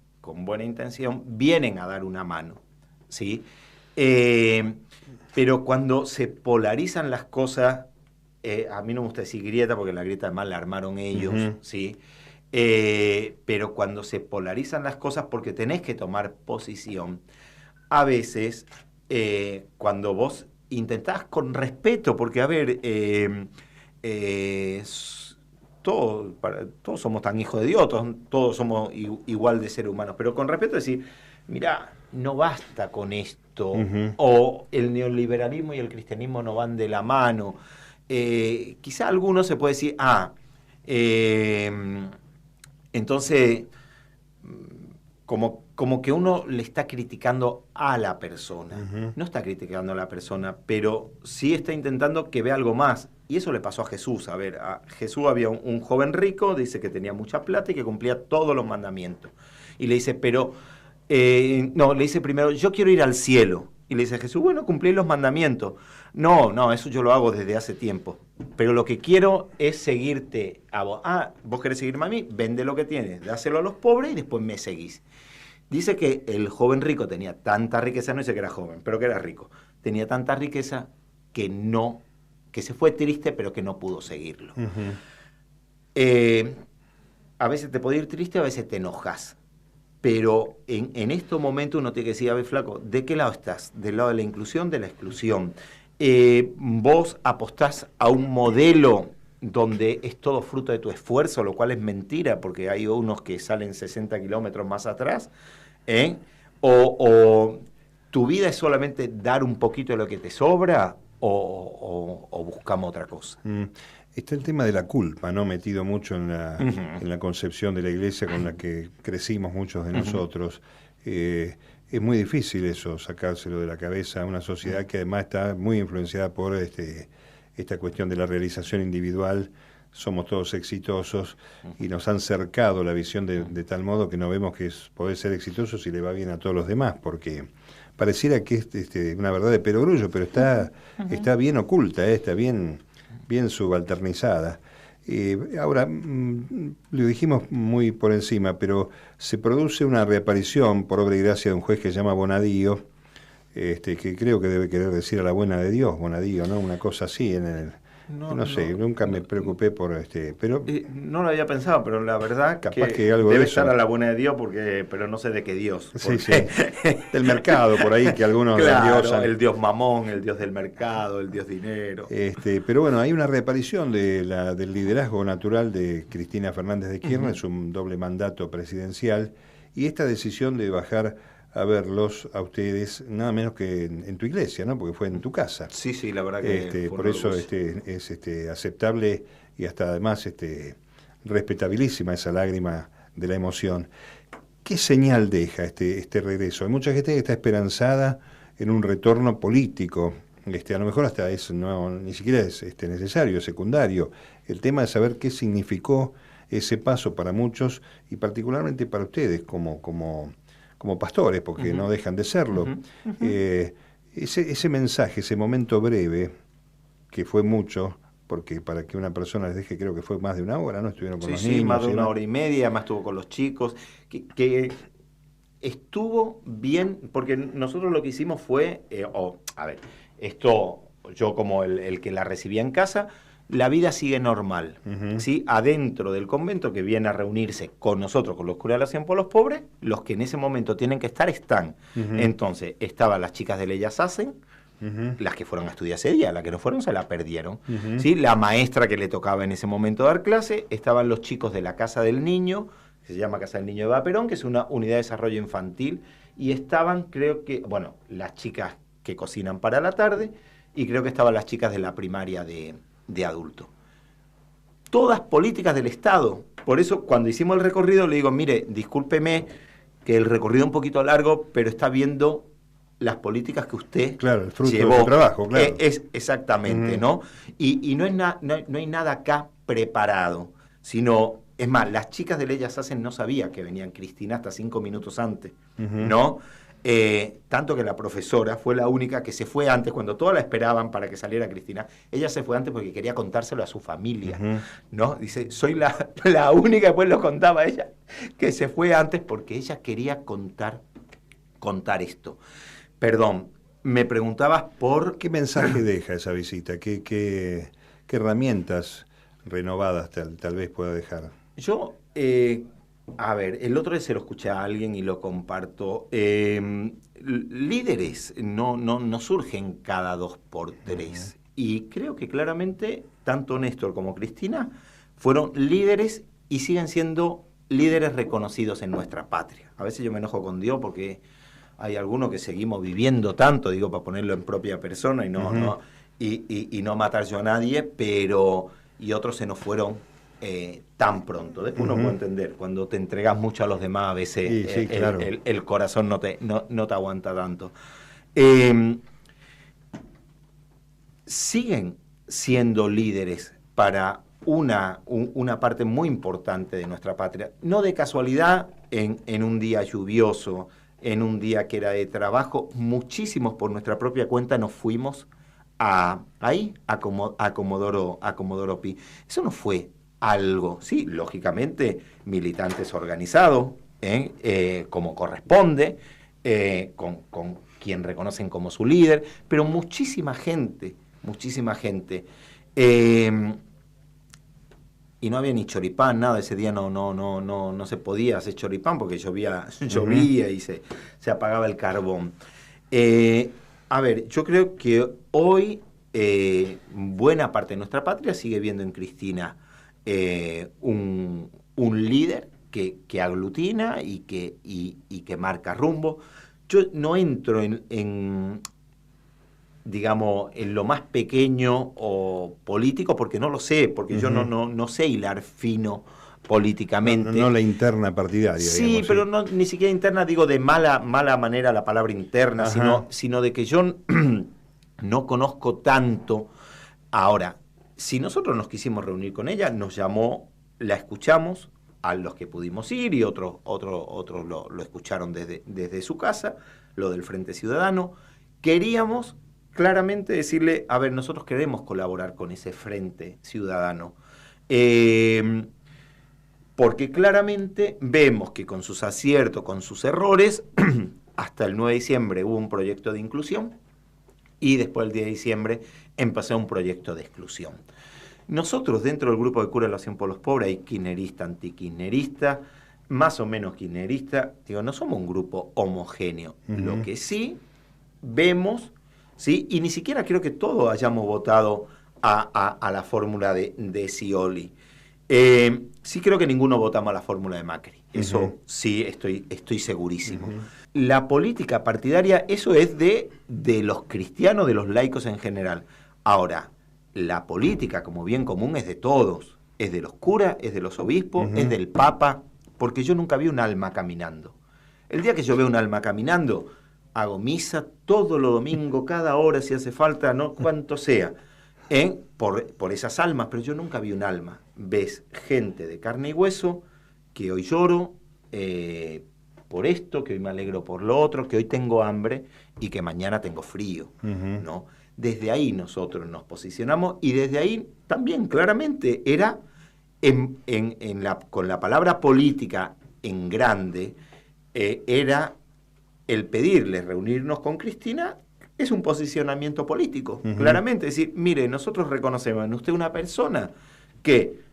vienen a dar una mano, ¿sí? Pero cuando se polarizan las cosas, a mí no me gusta decir grieta, porque la grieta además la armaron ellos, ¿sí? Pero cuando se polarizan las cosas, porque tenés que tomar posición, a veces cuando vos intentás con respeto, porque a ver, todos somos tan hijos de Dios, todos somos igual de seres humanos, pero con respeto decir, mira, no basta con esto, o el neoliberalismo y el cristianismo no van de la mano. Quizá alguno se puede decir, entonces, como que uno le está criticando a la persona. No está criticando a la persona, pero sí está intentando que vea algo más. Y eso le pasó a Jesús. A ver, a Jesús había un joven rico, dice que tenía mucha plata y que cumplía todos los mandamientos. Y le dice, le dice primero, yo quiero ir al cielo. Y le dice Jesús, bueno, cumplí los mandamientos. No, eso yo lo hago desde hace tiempo. Pero lo que quiero es seguirte a vos. ¿Vos querés seguirme a mí? Vende lo que tienes, dáselo a los pobres y después me seguís. Dice que el joven rico tenía tanta riqueza, no dice que era joven, pero que era rico. Tenía tanta riqueza que se fue triste, pero que no pudo seguirlo. A veces te puede ir triste, a veces te enojas. Pero en estos momentos uno tiene que decir, a ver, flaco, ¿de qué lado estás? ¿Del lado de la inclusión, de la exclusión? ¿Vos apostás a un modelo donde es todo fruto de tu esfuerzo, lo cual es mentira, porque hay unos que salen 60 kilómetros más atrás? ¿O tu vida es solamente dar un poquito de lo que te sobra, o buscamos otra cosa? Está el tema de la culpa, ¿no? Metido mucho en la concepción de la iglesia con la que crecimos muchos de nosotros. Es muy difícil eso, sacárselo de la cabeza a una sociedad que además está muy influenciada por esta cuestión de la realización individual. Somos todos exitosos y nos han cercado la visión de tal modo que no vemos que poder ser exitoso si le va bien a todos los demás, porque pareciera que es una verdad de perogrullo, pero está bien oculta, está bien subalternizada. Ahora, lo dijimos muy por encima, pero se produce una reaparición por obra y gracia de un juez que se llama Bonadío, que creo que debe querer decir a la buena de Dios, Bonadío, ¿no? Una cosa así en el... No sé, nunca me preocupé por pero no lo había pensado, pero la verdad capaz que algo debe de eso estar a la buena de Dios, pero no sé de qué Dios. Sí. Del mercado, por ahí, que algunos claro, el Dios mamón, el Dios del mercado, el Dios dinero. Pero bueno, hay una reaparición del liderazgo natural de Cristina Fernández de Kirchner, es un doble mandato presidencial, y esta decisión de bajar a verlos a ustedes, nada menos que en tu iglesia, ¿no? Porque fue en tu casa. Sí, la verdad que por eso es aceptable y hasta además respetabilísima esa lágrima de la emoción. ¿Qué señal deja este regreso? Hay mucha gente que está esperanzada en un retorno político. A lo mejor hasta ni siquiera es necesario, es secundario. El tema es saber qué significó ese paso para muchos y particularmente para ustedes como pastores, porque no dejan de serlo. Ese mensaje, ese momento breve, que fue mucho, porque para que una persona les deje, creo que fue más de una hora, ¿no? Estuvieron con los niños. Sí, más de una hora y media, además estuvo con los chicos, que estuvo bien, porque nosotros lo que hicimos fue, a ver, esto yo como el que la recibía en casa, la vida sigue normal, ¿sí? Adentro del convento, que viene a reunirse con nosotros, con los curas de la Oración por los Pobres, los que en ese momento tienen que estar, están. Entonces, estaban las chicas de Ellas Hacen, las que fueron a estudiar ese día, las que no fueron se la perdieron. ¿Sí? La maestra que le tocaba en ese momento dar clase, estaban los chicos de la Casa del Niño, que se llama Casa del Niño de Eva Perón, que es una unidad de desarrollo infantil, y estaban, creo que, bueno, las chicas que cocinan para la tarde, y creo que estaban las chicas de la primaria de adulto. Todas políticas del Estado. Por eso, cuando hicimos el recorrido, le digo, mire, discúlpeme que el recorrido es un poquito largo, pero está viendo las políticas que usted claro, el fruto llevó. de su trabajo, claro. Es exactamente, ¿no? Y no, no hay nada acá preparado, sino, es más, las chicas de Ellas Hacen no sabía que venían Cristina hasta 5 minutos antes, ¿no? Tanto que la profesora fue la única que se fue antes, cuando todas la esperaban para que saliera Cristina, ella se fue antes porque quería contárselo a su familia, ¿no? Dice, soy la única, después lo contaba ella, que se fue antes porque ella quería contar esto. Perdón, me preguntabas por... ¿Qué mensaje deja esa visita? ¿Qué herramientas renovadas tal vez pueda dejar? Yo... a ver, el otro día se lo escuché a alguien y lo comparto. Líderes no surgen cada 2 por 3. Y creo que claramente tanto Néstor como Cristina fueron líderes y siguen siendo líderes reconocidos en nuestra patria. A veces yo me enojo con Dios porque hay algunos que seguimos viviendo tanto, digo, para ponerlo en propia persona y no matar yo a nadie, pero y otros se nos fueron tan pronto. Después uno puede entender, cuando te entregas mucho a los demás, a veces sí, claro. el corazón no te aguanta tanto. Siguen siendo líderes para una parte muy importante de nuestra patria. No de casualidad, en un día lluvioso, en un día que era de trabajo, muchísimos por nuestra propia cuenta nos fuimos a Comodoro Pi. Eso no fue algo, sí, lógicamente, militantes organizados, como corresponde, con quien reconocen como su líder, pero muchísima gente. Y no había ni choripán, nada, ese día no se podía hacer choripán porque llovía y se apagaba el carbón. A ver, yo creo que hoy buena parte de nuestra patria sigue viendo en Cristina un líder que aglutina y que marca rumbo. Yo no entro en digamos, en lo más pequeño o político, porque no lo sé, porque yo no sé hilar fino políticamente. No la interna partidaria. Sí, digamos, pero no, ni siquiera interna, digo de mala manera la palabra interna, sino de que yo no conozco tanto. Ahora, si nosotros nos quisimos reunir con ella, nos llamó, la escuchamos, a los que pudimos ir y otros lo escucharon desde su casa, lo del Frente Ciudadano. Queríamos claramente decirle, a ver, nosotros queremos colaborar con ese Frente Ciudadano, porque claramente vemos que con sus aciertos, con sus errores, hasta el 9 de diciembre hubo un proyecto de inclusión y después el 10 de diciembre empezó un proyecto de exclusión. Nosotros dentro del grupo de Cura de la Oración por los Pobres hay kirchnerista, antikirchnerista, más o menos kirchnerista, digo, no somos un grupo homogéneo, lo que sí vemos, ¿sí? Y ni siquiera creo que todos hayamos votado a la fórmula de Scioli. Sí creo que ninguno votamos a la fórmula de Macri. Eso sí estoy segurísimo. La política partidaria, eso es de los cristianos, de los laicos en general. Ahora, la política como bien común es de todos. Es de los curas, es de los obispos, es del Papa, porque yo nunca vi un alma caminando. El día que yo veo un alma caminando, hago misa todos los domingos, cada hora si hace falta, no cuanto sea, por esas almas, pero yo nunca vi un alma. Ves gente de carne y hueso, que hoy lloro por esto, que hoy me alegro por lo otro, que hoy tengo hambre y que mañana tengo frío, ¿no? Desde ahí nosotros nos posicionamos y desde ahí también claramente era con la palabra política en grande, era el pedirle reunirnos con Cristina, es un posicionamiento político, claramente. Es decir, mire, nosotros reconocemos en usted una persona que,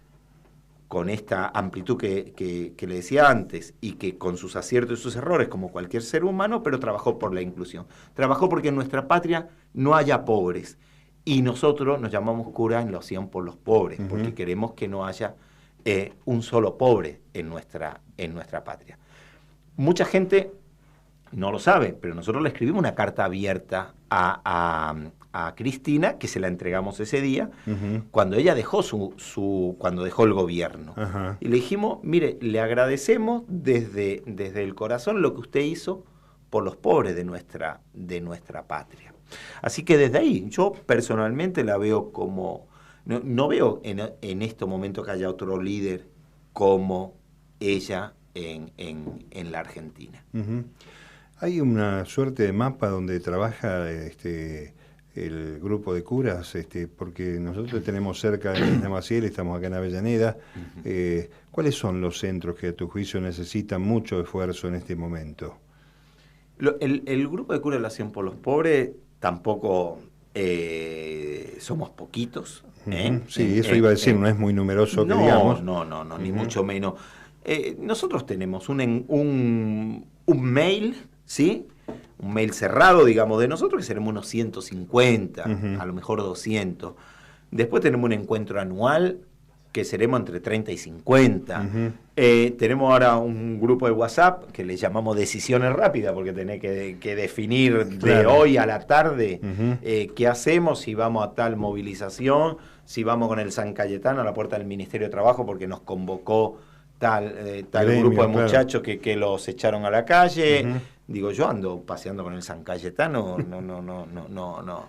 con esta amplitud que le decía antes, y que con sus aciertos y sus errores, como cualquier ser humano, pero trabajó por la inclusión. Trabajó porque en nuestra patria no haya pobres. Y nosotros nos llamamos cura en la acción por los pobres, porque queremos que no haya un solo pobre en nuestra patria. Mucha gente no lo sabe, pero nosotros le escribimos una carta abierta a Cristina, que se la entregamos ese día, cuando ella dejó cuando dejó el gobierno. Y le dijimos, mire, le agradecemos desde el corazón lo que usted hizo por los pobres de nuestra patria. Así que desde ahí, yo personalmente la veo como... No veo en este momento que haya otro líder como ella en la Argentina. Hay una suerte de mapa donde trabaja el grupo de curas, porque nosotros tenemos cerca de Isla Maciel, estamos acá en Avellaneda. ¿Cuáles son los centros que a tu juicio necesitan mucho esfuerzo en este momento? El grupo de curas de la acción por los pobres tampoco somos poquitos. Sí, eso iba a decir, no es muy numeroso, que digamos. No, ni mucho menos. Nosotros tenemos un mail, ¿sí? Un mail cerrado, digamos, de nosotros, que seremos unos 150, a lo mejor 200. Después tenemos un encuentro anual, que seremos entre 30 y 50. Tenemos ahora un grupo de WhatsApp, que le llamamos Decisiones Rápidas, porque tenés que definir de hoy a la tarde qué hacemos, si vamos a tal movilización, si vamos con el San Cayetano a la puerta del Ministerio de Trabajo, porque nos convocó tal gremio, grupo de muchachos que los echaron a la calle. Digo, yo ando paseando con el San Cayetano, no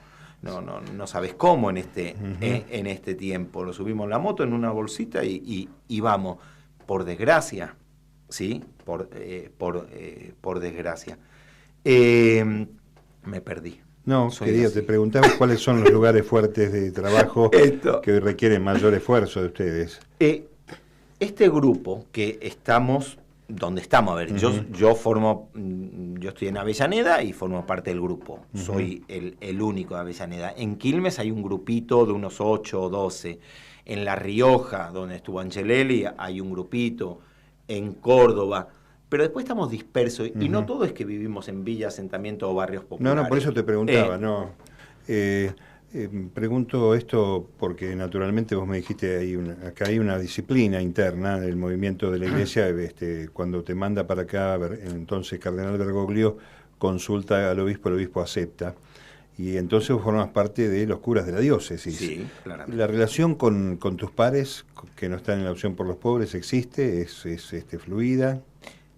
sabes cómo en este tiempo. Lo subimos en la moto en una bolsita y vamos. Por desgracia, ¿sí? Por desgracia. Me perdí. No, querido, te preguntaba cuáles son los lugares fuertes de trabajo que requieren mayor esfuerzo de ustedes. Este grupo que estamos, donde estamos, a ver, yo estoy en Avellaneda y formo parte del grupo, soy el único de Avellaneda. En Quilmes hay un grupito de unos 8 o 12, en La Rioja, donde estuvo Angelelli, hay un grupito, en Córdoba, pero después estamos dispersos, y no todo es que vivimos en villas, asentamientos o barrios populares. No, por eso te preguntaba, pregunto esto porque naturalmente vos me dijiste, acá hay una disciplina interna del movimiento de la Iglesia. Cuando te manda para acá, entonces Cardenal Bergoglio consulta al obispo, el obispo acepta, y entonces vos formás parte de los curas de la diócesis. Sí, claramente. ¿La relación con tus pares que no están en la opción por los pobres existe? ¿Es fluida?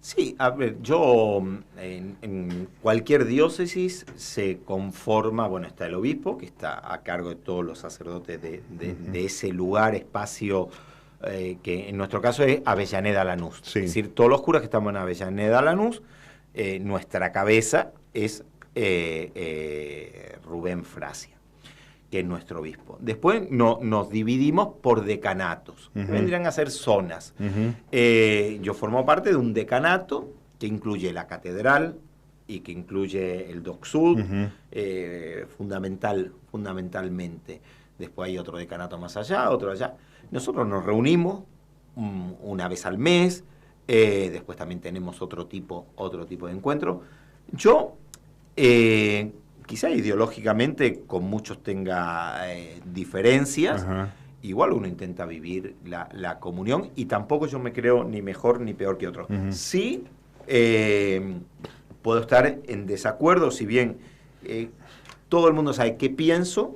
Sí, a ver, yo en cualquier diócesis se conforma, está el obispo, que está a cargo de todos los sacerdotes de ese lugar, espacio, que en nuestro caso es Avellaneda Lanús. Sí. Es decir, todos los curas que estamos en Avellaneda Lanús, nuestra cabeza es Rubén Frasia, que es nuestro obispo. Después nos dividimos por decanatos, vendrían a ser zonas. Yo formo parte de un decanato que incluye la catedral y que incluye el Doc Sud, fundamentalmente. Después hay otro decanato más allá, otro allá. Nosotros nos reunimos una vez al mes, después también tenemos otro tipo de encuentro. Yo... quizá ideológicamente con muchos tenga diferencias, igual uno intenta vivir la comunión, y tampoco yo me creo ni mejor ni peor que otro. Sí, puedo estar en desacuerdo, si bien todo el mundo sabe qué pienso,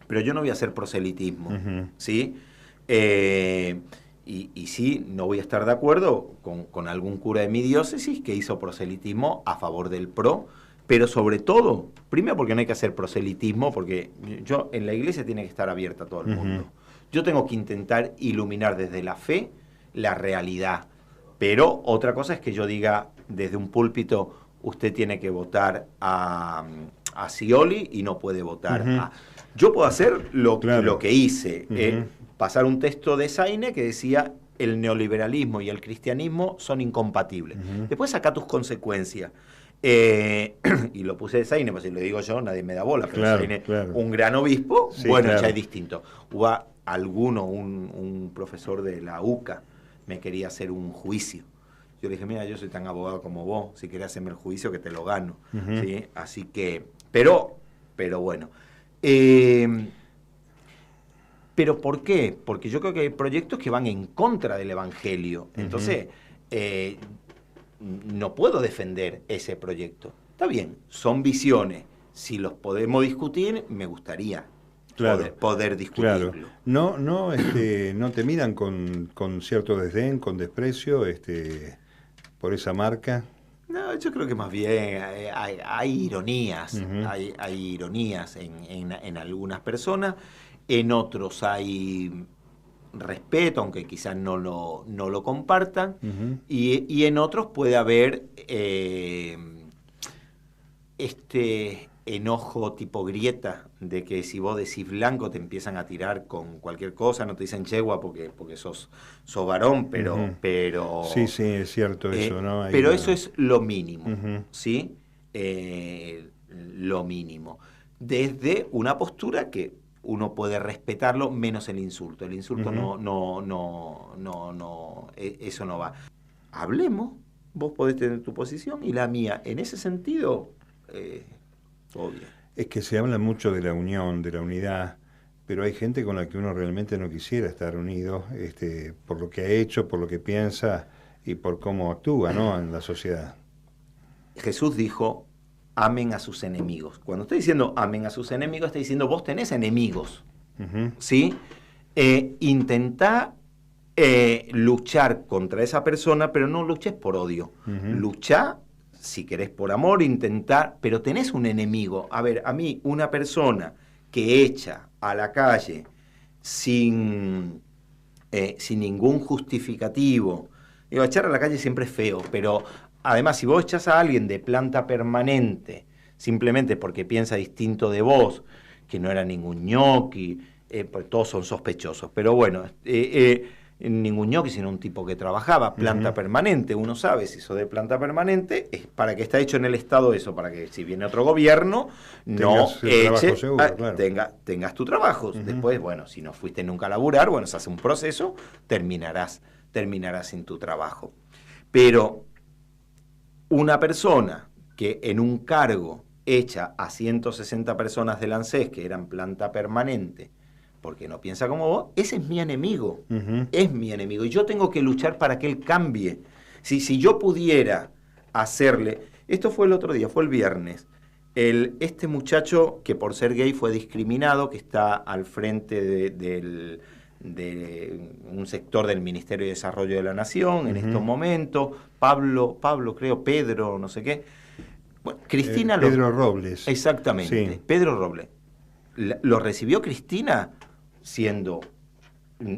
pero yo no voy a hacer proselitismo, ¿sí? Y sí, no voy a estar de acuerdo con algún cura de mi diócesis que hizo proselitismo a favor del PRO, pero sobre todo, primero porque no hay que hacer proselitismo, porque en la iglesia tiene que estar abierta a todo el mundo. Yo tengo que intentar iluminar desde la fe la realidad, pero otra cosa es que yo diga desde un púlpito, usted tiene que votar a a Scioli y no puede votar a... Yo puedo hacer lo que hice, pasar un texto de Saine que decía el neoliberalismo y el cristianismo son incompatibles. Después saca tus consecuencias. Y lo puse de Saine, pues si lo digo yo, nadie me da bola, pero Saine, un gran obispo, ya es distinto. Hubo un profesor de la UCA, me quería hacer un juicio. Yo le dije, mira, yo soy tan abogado como vos, si querés hacerme el juicio que te lo gano. ¿Sí? Así que, pero bueno. ¿Pero por qué? Porque yo creo que hay proyectos que van en contra del Evangelio. Entonces, no puedo defender ese proyecto. Está bien, son visiones. Si los podemos discutir, me gustaría poder discutirlo. Claro. No te miran con cierto desdén, con desprecio, por esa marca. No, yo creo que más bien hay ironías, hay ironías en algunas personas, en otros hay respeto, aunque quizás no lo compartan, y en otros puede haber este enojo tipo Grieta, de que si vos decís blanco te empiezan a tirar con cualquier cosa, no te dicen yegua porque sos varón, pero sí, es cierto eso, ¿no? Pero eso es lo mínimo, ¿sí? Lo mínimo. Desde una postura que uno puede respetarlo, menos el insulto. El insulto eso no va. Hablemos, vos podés tener tu posición y la mía. En ese sentido, todo bien. Es que se habla mucho de la unión, de la unidad, pero hay gente con la que uno realmente no quisiera estar unido, por lo que ha hecho, por lo que piensa y por cómo actúa, ¿no?, en la sociedad. Jesús dijo, amen a sus enemigos. Cuando está diciendo amen a sus enemigos, está diciendo vos tenés enemigos, ¿sí? Intentá luchar contra esa persona, pero no luches por odio. Luchá, si querés, por amor, intentar, pero tenés un enemigo. A ver, a mí, una persona que echa a la calle sin ningún justificativo, digo, echar a la calle siempre es feo, pero además, si vos echás a alguien de planta permanente, simplemente porque piensa distinto de vos, que no era ningún ñoqui, pues todos son sospechosos, pero bueno, ningún ñoqui, sino un tipo que trabajaba, planta permanente, uno sabe si eso de planta permanente, es para que está hecho en el Estado eso, para que si viene otro gobierno, no eche, tengas tu trabajo. Después, bueno, si no fuiste nunca a laburar, bueno, se hace un proceso, terminarás en tu trabajo. Pero una persona que en un cargo echa a 160 personas del ANSES que eran planta permanente, porque no piensa como vos, ese es mi enemigo, es mi enemigo, y yo tengo que luchar para que él cambie. Si yo pudiera hacerle, esto fue el otro día, fue el viernes, este muchacho que por ser gay fue discriminado, que está al frente de un sector del Ministerio de Desarrollo de la Nación en estos momentos, Pablo creo, Pedro, no sé qué. Bueno, Cristina Pedro Robles. Exactamente, sí. Pedro Robles. Lo recibió Cristina siendo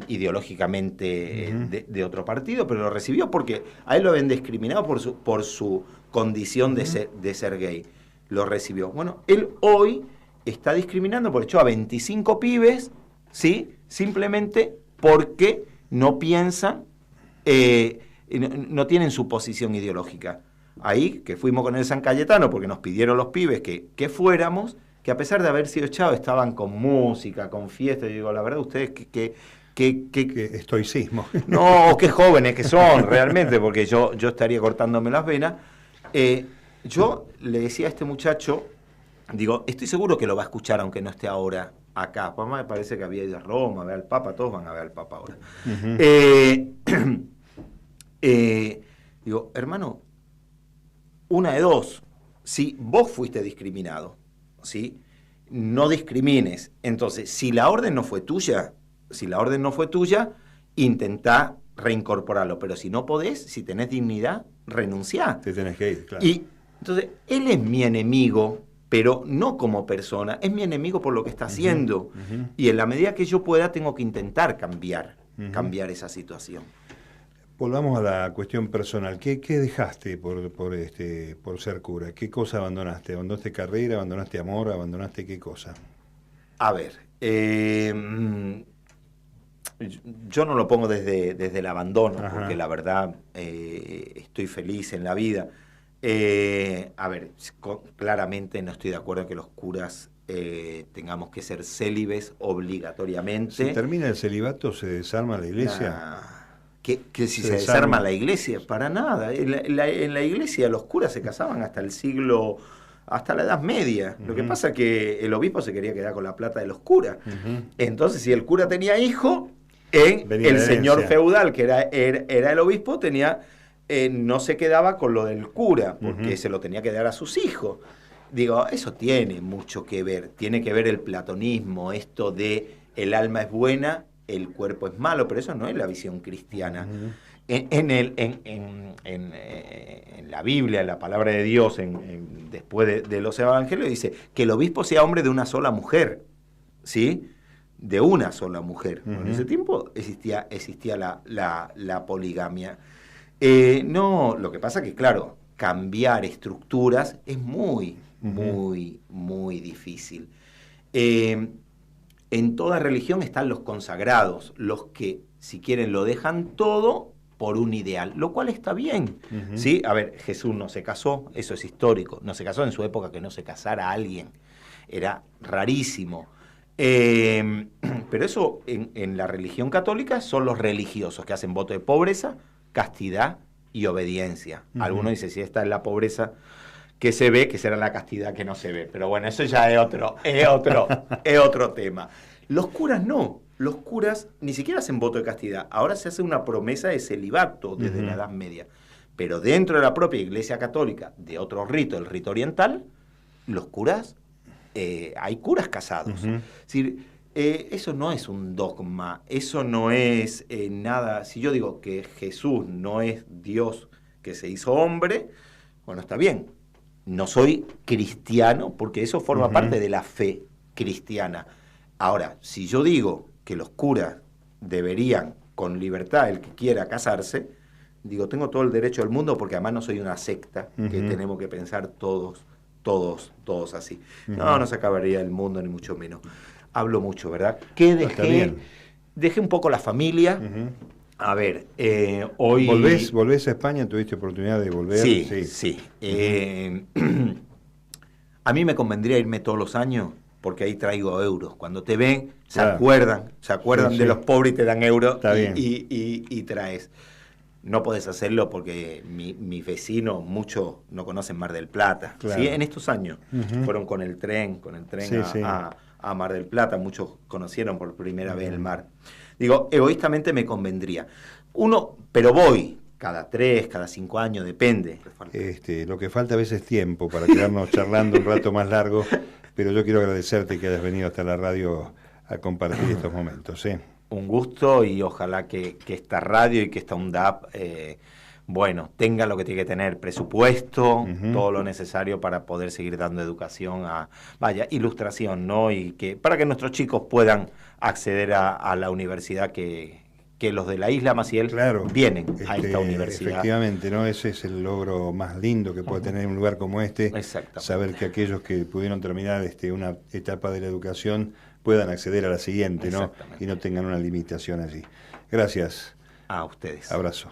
ideológicamente de otro partido, pero lo recibió porque a él lo habían discriminado por su condición de ser gay. Lo recibió. Bueno, él hoy está discriminando porque echó a 25 pibes, ¿sí?, simplemente porque no piensan, no tienen su posición ideológica. Ahí, que fuimos con el San Cayetano, porque nos pidieron los pibes que fuéramos, que a pesar de haber sido echados, estaban con música, con fiesta. Y digo, la verdad, ustedes que estoicismo. No, qué jóvenes que son, realmente, porque yo estaría cortándome las venas. Yo le decía a este muchacho, digo, estoy seguro que lo va a escuchar, aunque no esté ahora acá. Papá me parece que había ido a Roma a ver al Papa, todos van a ver al Papa ahora. Digo, hermano, una de dos, si vos fuiste discriminado, ¿sí?, no discrimines. Entonces, si la orden no fue tuya, intentá reincorporarlo, pero si no podés, si tenés dignidad, renunciá. Te tenés que ir, claro. Y entonces, él es mi enemigo, pero no como persona, es mi enemigo por lo que está haciendo. Y en la medida que yo pueda, tengo que intentar cambiar esa situación. Volvamos a la cuestión personal. ¿Qué dejaste por ser cura? ¿Qué cosa abandonaste? ¿Abandonaste carrera? ¿Abandonaste amor? ¿Abandonaste qué cosa? A ver, yo no lo pongo desde el abandono, Ajá. porque la verdad estoy feliz en la vida. A ver, claramente no estoy de acuerdo en que los curas tengamos que ser célibes obligatoriamente. Si termina el celibato, ¿se desarma la iglesia? Que si se desarma la iglesia, para nada. En la iglesia los curas se casaban hasta la Edad Media. Lo que pasa es que el obispo se quería quedar con la plata de los curas. Entonces, si el cura tenía hijo, el señor feudal, que era el obispo, no se quedaba con lo del cura, porque se lo tenía que dar a sus hijos. Digo, eso tiene mucho que ver. Tiene que ver el platonismo, esto de el alma es buena, el cuerpo es malo, pero eso no es la visión cristiana. En la Biblia, en la palabra de Dios, después de los evangelios, dice que el obispo sea hombre de una sola mujer, ¿sí? De una sola mujer. En ese tiempo existía la poligamia. No, lo que pasa es que, claro, cambiar estructuras es muy difícil. En toda religión están los consagrados, los que, si quieren, lo dejan todo por un ideal, lo cual está bien. ¿Sí? A ver, Jesús no se casó, eso es histórico. No se casó en su época, que no se casara alguien. Era rarísimo. Pero eso en la religión católica son los religiosos que hacen voto de pobreza, castidad y obediencia. Algunos dicen, si esta es la pobreza que se ve, que será la castidad que no se ve. Pero bueno, eso ya es otro tema. Los curas no. Los curas ni siquiera hacen voto de castidad. Ahora se hace una promesa de celibato desde la Edad Media. Pero dentro de la propia Iglesia Católica, de otro rito, el rito oriental, los curas, hay curas casados. Es decir, eso no es un dogma, eso no es nada. Si yo digo que Jesús no es Dios que se hizo hombre, bueno, está bien. No soy cristiano porque eso forma parte de la fe cristiana. Ahora, si yo digo que los curas deberían, con libertad, el que quiera casarse, digo, tengo todo el derecho del mundo porque además no soy una secta, que tenemos que pensar todos así. No se acabaría el mundo, ni mucho menos. Hablo mucho, ¿verdad? Que dejé un poco la familia. A ver, hoy... ¿Volvés a España? ¿Tuviste oportunidad de volver? Sí. A mí me convendría irme todos los años porque ahí traigo euros. Cuando te ven, se acuerdan de los pobres y te dan euros y traes. No podés hacerlo porque mis vecinos, muchos no conocen Mar del Plata. ¿Sí? En estos años fueron con el tren a Mar del Plata. Muchos conocieron por primera vez el mar. Digo, egoístamente me convendría. Pero voy cada 3, cada 5 años, depende. Lo que falta a veces es tiempo para quedarnos charlando un rato más largo, pero yo quiero agradecerte que hayas venido hasta la radio a compartir estos momentos. Un gusto y ojalá que esta radio y que esta UNDAP, tenga lo que tiene que tener, presupuesto, todo lo necesario para poder seguir dando educación ilustración, ¿no? Y para que nuestros chicos puedan acceder a la universidad que los de la Isla Maciel vienen a esta universidad. Efectivamente, ¿no? Ese es el logro más lindo que puede tener un lugar como este, saber que aquellos que pudieron terminar una etapa de la educación puedan acceder a la siguiente, ¿no? Y no tengan una limitación allí. Gracias. A ustedes. Abrazo.